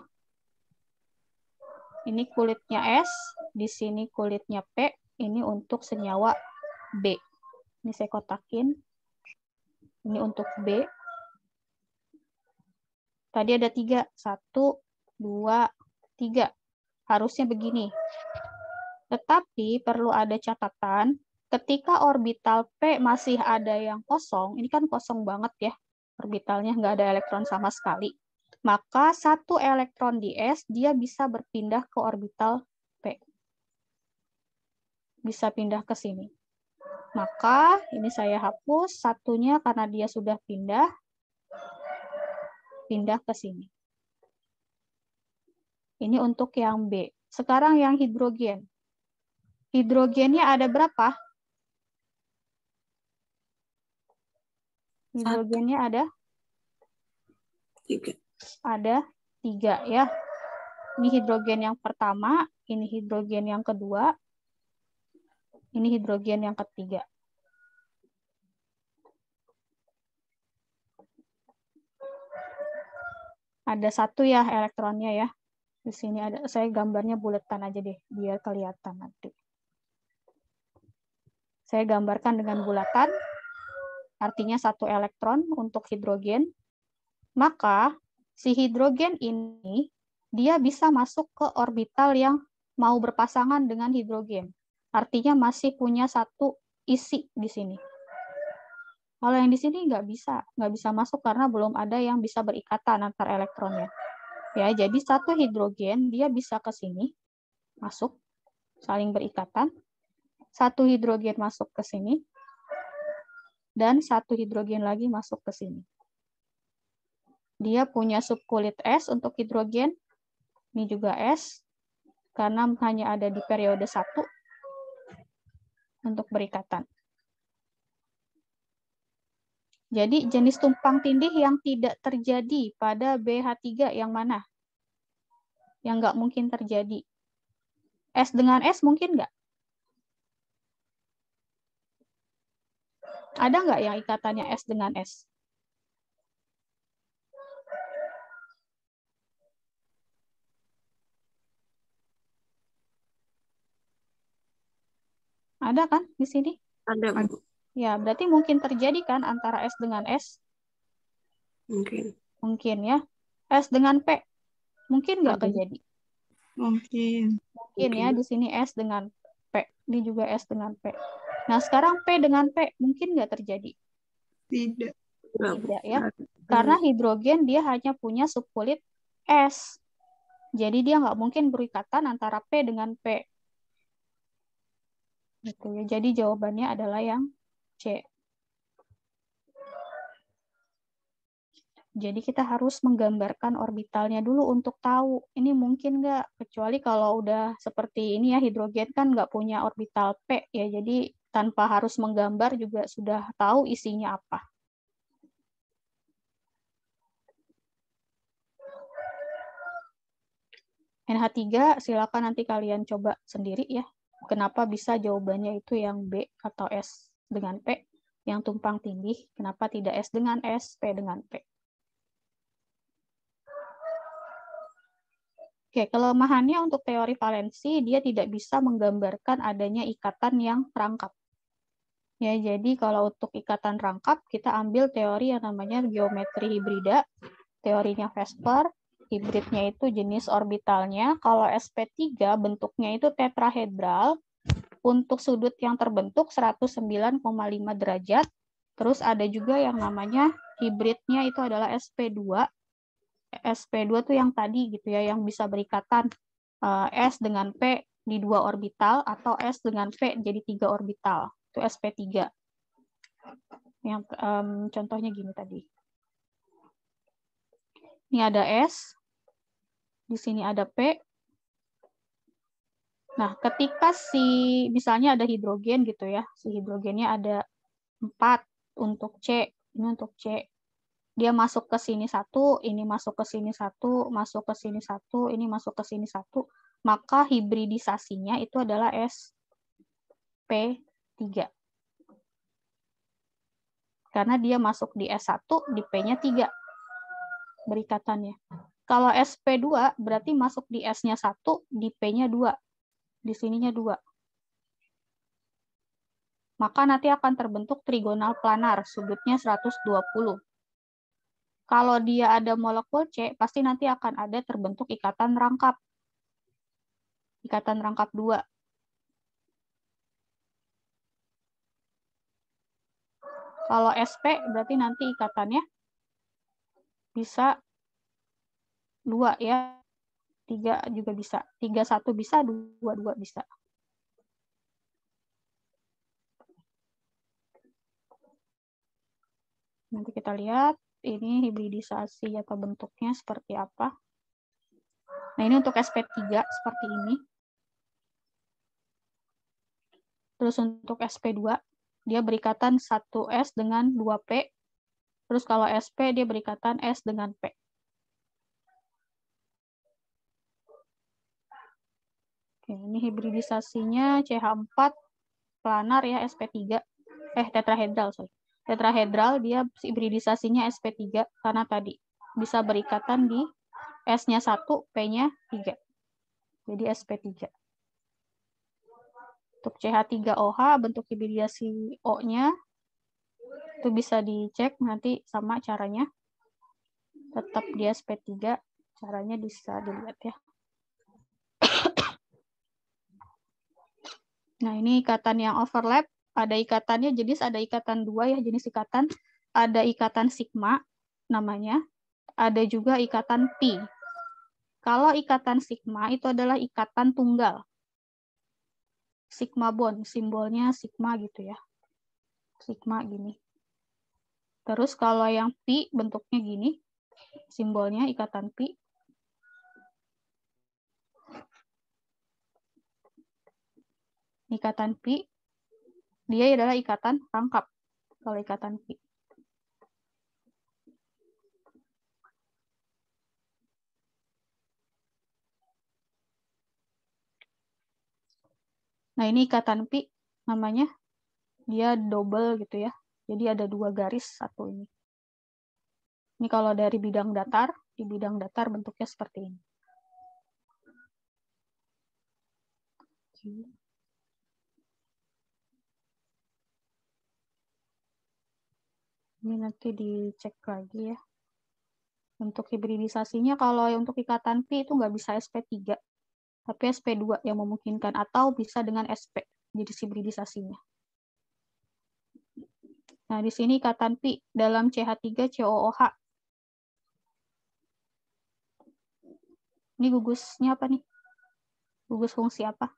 [SPEAKER 1] Ini kulitnya S, di sini kulitnya P, ini untuk senyawa B. Ini saya kotakin. Ini untuk B. Tadi ada 3, 1, 2, 3. Harusnya begini. Tetapi perlu ada catatan, ketika orbital P masih ada yang kosong, ini kan kosong banget ya, orbitalnya nggak ada elektron sama sekali, maka satu elektron di S dia bisa berpindah ke orbital P. Bisa pindah ke sini. Maka ini saya hapus satunya karena dia sudah pindah ke sini. Ini untuk yang B. Sekarang yang hidrogen. Hidrogennya ada berapa? Hidrogennya ada?
[SPEAKER 4] 3.
[SPEAKER 1] Ada 3 ya. Ini hidrogen yang pertama, ini hidrogen yang kedua, ini hidrogen yang ketiga. Ada 1 ya elektronnya ya. Di sini ada, saya gambarnya buletan aja deh, biar kelihatan nanti. Saya gambarkan dengan bulatan, artinya 1 elektron untuk hidrogen. Maka si hidrogen ini dia bisa masuk ke orbital yang mau berpasangan dengan hidrogen. Artinya masih punya 1 isi di sini. Kalau yang di sini nggak bisa masuk karena belum ada yang bisa berikatan antar elektronnya. Ya, jadi 1 hidrogen dia bisa ke sini masuk, saling berikatan. 1 hidrogen masuk ke sini, dan 1 hidrogen lagi masuk ke sini. Dia punya subkulit S untuk hidrogen, ini juga S, karena hanya ada di periode 1 untuk berikatan. Jadi jenis tumpang tindih yang tidak terjadi pada BH3 yang mana? Yang nggak mungkin terjadi. S dengan S mungkin nggak? Ada nggak yang ikatannya S dengan S? Ada kan di sini?
[SPEAKER 4] Ada, Bu.
[SPEAKER 1] Ya, berarti mungkin terjadi kan antara S dengan S?
[SPEAKER 4] Mungkin.
[SPEAKER 1] Mungkin ya. S dengan P, mungkin nggak
[SPEAKER 4] Ada.
[SPEAKER 1] terjadi?
[SPEAKER 2] Mungkin.
[SPEAKER 1] Mungkin ya, di sini S dengan P. Ini juga S dengan P. Nah, sekarang P dengan P, mungkin nggak terjadi?
[SPEAKER 2] Tidak.
[SPEAKER 1] Tidak ya. Karena hidrogen dia hanya punya subkulit S. Jadi dia nggak mungkin berikatan antara P dengan P. Gitu ya. Jadi jawabannya adalah yang C. Jadi kita harus menggambarkan orbitalnya dulu untuk tahu ini mungkin nggak, kecuali kalau udah seperti ini ya, hidrogen kan nggak punya orbital P ya, jadi tanpa harus menggambar juga sudah tahu isinya apa. NH3 silakan nanti kalian coba sendiri ya, kenapa bisa jawabannya itu yang B atau S dengan P yang tumpang tindih, kenapa tidak S dengan S, P dengan P. Oke, kelemahannya untuk teori valensi, dia tidak bisa menggambarkan adanya ikatan yang rangkap. Ya, jadi kalau untuk ikatan rangkap, kita ambil teori yang namanya geometri hibrida, teorinya Vespers, hibridnya itu jenis orbitalnya. Kalau sp3 bentuknya itu tetrahedral, untuk sudut yang terbentuk 109,5 derajat, terus ada juga yang namanya hibridnya itu adalah sp2, sp2 tuh yang tadi gitu ya, yang bisa berikatan S dengan P di 2 orbital atau S dengan P jadi 3 orbital. Itu sp3. Yang contohnya gini tadi. Ini ada S, di sini ada P. Nah, ketika misalnya ada hidrogen gitu ya, si hidrogennya ada 4 untuk C, ini untuk C. Dia masuk ke sini 1, ini masuk ke sini 1, masuk ke sini 1, ini masuk ke sini 1, maka hibridisasinya itu adalah sp3. Karena dia masuk di S1, di P-nya 3 berikatannya. Kalau sp2 berarti masuk di S-nya 1, di P-nya 2, di sininya 2. Maka nanti akan terbentuk trigonal planar, sudutnya 120. Kalau dia ada molekul C, pasti nanti akan ada terbentuk ikatan rangkap. ikatan rangkap 2. Kalau SP berarti nanti ikatannya bisa 2 ya. 3 juga bisa. 3, 1 bisa, 2, 2 bisa. Nanti kita lihat ini hibridisasi atau bentuknya seperti apa. Nah, ini untuk SP3 seperti ini. Terus untuk SP2, dia berikatan 1S dengan 2P. Terus kalau SP, dia berikatan S dengan P. Oke, ini hibridisasinya CH4 planar ya, SP3. Tetrahedral, sorry. Tetrahedral, dia hibridisasinya SP3, karena tadi bisa berikatan di S-nya 1, P-nya 3. Jadi SP3. Untuk CH3OH, bentuk hibridisasi O-nya, itu bisa dicek nanti sama caranya. Tetap di SP3, caranya bisa dilihat ya. Nah, ini ikatan yang overlap. Ada ikatannya jenis, ada ikatan 2 ya, jenis ikatan. Ada ikatan sigma, namanya. Ada juga ikatan pi. Kalau ikatan sigma itu adalah ikatan tunggal. Sigma bond, simbolnya sigma gitu ya. Sigma gini. Terus kalau yang pi bentuknya gini, simbolnya ikatan pi. Ikatan pi, dia adalah ikatan rangkap. Kalau ikatan pi. Nah, ini ikatan pi namanya. Dia double gitu ya. Jadi ada 2 garis satu ini. Ini kalau dari bidang datar, di bidang datar bentuknya seperti ini. Ini nanti dicek lagi ya. Untuk hibridisasinya, kalau untuk ikatan pi itu nggak bisa SP3, tapi SP2 yang memungkinkan, atau bisa dengan SP, jadi hibridisasinya. Nah, di sini ikatan pi dalam CH3COOH. Ini gugusnya apa nih? Gugus fungsi apa?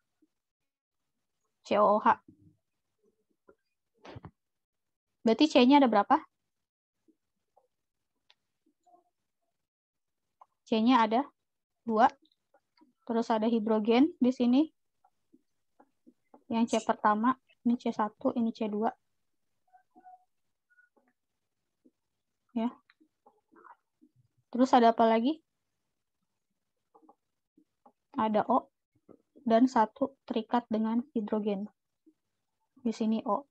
[SPEAKER 1] COOH. Berarti C-nya ada berapa? C-nya ada 2. Terus ada hidrogen di sini. Yang C pertama, ini C1, ini C2. Ya. Terus ada apa lagi? Ada O dan 1 terikat dengan hidrogen. Di sini O.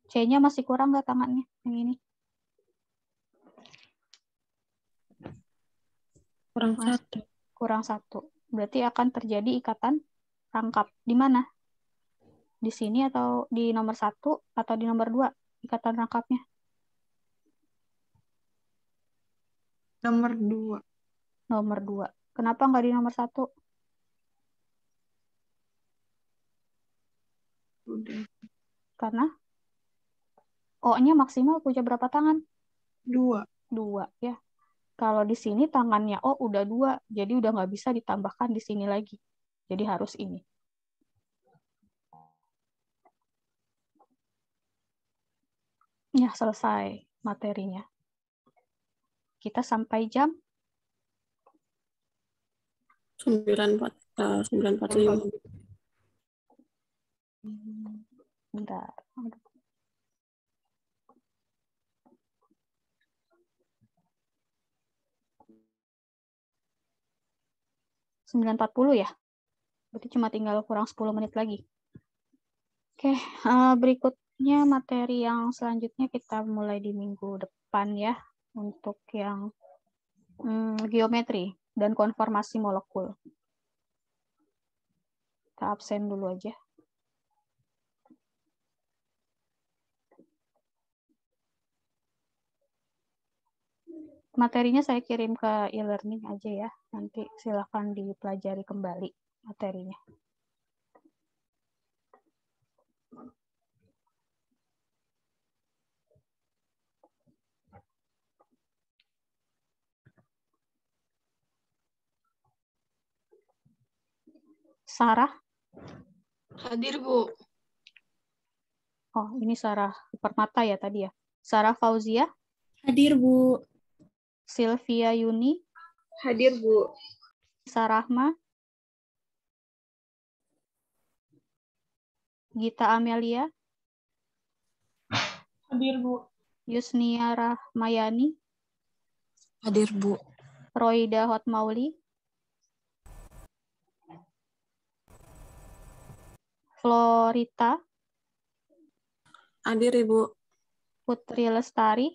[SPEAKER 1] C-nya masih kurang nggak tangannya? Yang ini.
[SPEAKER 4] Kurang
[SPEAKER 1] Mas,
[SPEAKER 4] 1.
[SPEAKER 1] kurang 1. Berarti akan terjadi ikatan rangkap. Di mana? Di sini atau di nomor 1 atau di nomor 2 ikatan rangkapnya?
[SPEAKER 2] Nomor 2.
[SPEAKER 1] Nomor 2. Kenapa nggak di nomor 1?
[SPEAKER 2] Udah.
[SPEAKER 1] Karena O-nya maksimal punya berapa tangan?
[SPEAKER 2] 2.
[SPEAKER 1] 2 ya. Kalau di sini tangannya O udah 2, jadi udah nggak bisa ditambahkan di sini lagi. Jadi harus ini. Ya, selesai materinya. Kita sampai jam
[SPEAKER 4] 9.45.
[SPEAKER 1] bentar. 9.40 ya. Berarti cuma tinggal kurang 10 menit lagi. Oke, berikutnya materi yang selanjutnya kita mulai di minggu depan ya. Untuk yang geometri dan konformasi molekul. Kita absen dulu aja. Materinya saya kirim ke e-learning aja ya. Nanti silakan dipelajari kembali materinya. Sarah?
[SPEAKER 2] Hadir, Bu.
[SPEAKER 1] Oh, ini Sarah Permata ya tadi ya. Sarah Fauzia?
[SPEAKER 3] Hadir, Bu.
[SPEAKER 1] Sylvia Yuni?
[SPEAKER 2] Hadir, Bu.
[SPEAKER 1] Sarahma? Gita Amelia?
[SPEAKER 2] Hadir, Bu.
[SPEAKER 1] Yusnia Rahmayani?
[SPEAKER 4] Hadir, Bu.
[SPEAKER 1] Roida Hotmauli? Florita?
[SPEAKER 4] Hadir, Ibu.
[SPEAKER 1] Putri Lestari?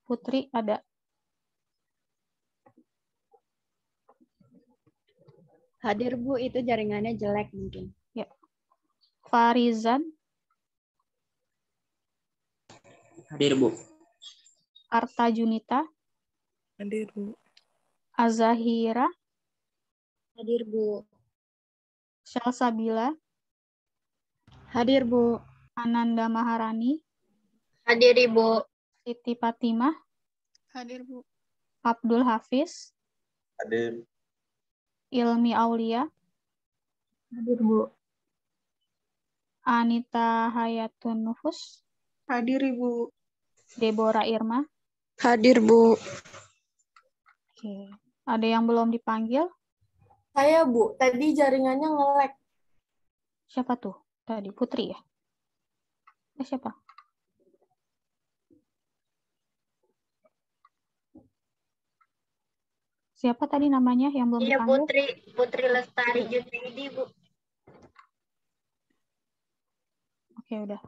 [SPEAKER 1] Putri ada?
[SPEAKER 6] Hadir, Bu. Itu jaringannya jelek mungkin.
[SPEAKER 1] Ya. Farizan?
[SPEAKER 5] Hadir, Bu.
[SPEAKER 1] Arta Junita?
[SPEAKER 4] Hadir, Bu.
[SPEAKER 1] Azahira?
[SPEAKER 6] Hadir, Bu.
[SPEAKER 1] Syalsabila?
[SPEAKER 6] Hadir, Bu.
[SPEAKER 1] Ananda Maharani?
[SPEAKER 6] Hadir, Ibu.
[SPEAKER 1] Siti Fatimah?
[SPEAKER 2] Hadir, Bu.
[SPEAKER 1] Abdul Hafiz?
[SPEAKER 7] Hadir.
[SPEAKER 1] Ilmi Aulia?
[SPEAKER 6] Hadir, Bu.
[SPEAKER 1] Anita Hayatun Nufus?
[SPEAKER 2] Hadir, Ibu.
[SPEAKER 1] Deborah Irma?
[SPEAKER 4] Hadir, Bu.
[SPEAKER 1] Oke. Ada yang belum dipanggil?
[SPEAKER 8] Saya, Bu. Tadi jaringannya nge-lag.
[SPEAKER 1] Siapa tuh? Tadi Putri ya? Siapa? Siapa tadi namanya yang belum
[SPEAKER 6] Iya,
[SPEAKER 1] dipanggil?
[SPEAKER 6] Putri Lestari Junaidi, Bu.
[SPEAKER 1] Oke, udah.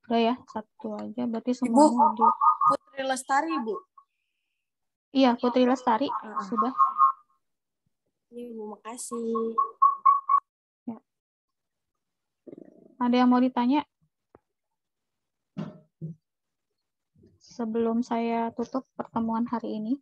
[SPEAKER 1] Udah ya, satu aja. Berarti semuanya hadir.
[SPEAKER 8] Putri Lestari, Bu.
[SPEAKER 1] Iya, Putri Lestari. Sudah.
[SPEAKER 8] Iya, Bu. Makasih.
[SPEAKER 1] Ya. Ada yang mau ditanya? Sebelum saya tutup pertemuan hari ini.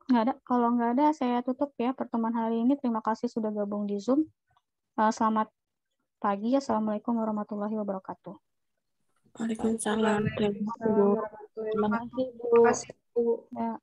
[SPEAKER 1] Nggak ada. Kalau nggak ada, saya tutup ya pertemuan hari ini. Terima kasih sudah gabung di Zoom. Selamat pagi. Assalamualaikum warahmatullahi wabarakatuh.
[SPEAKER 4] Waalaikumsalam. Terima kasih, Bu.
[SPEAKER 2] Terima kasih, Bu.
[SPEAKER 1] Ya.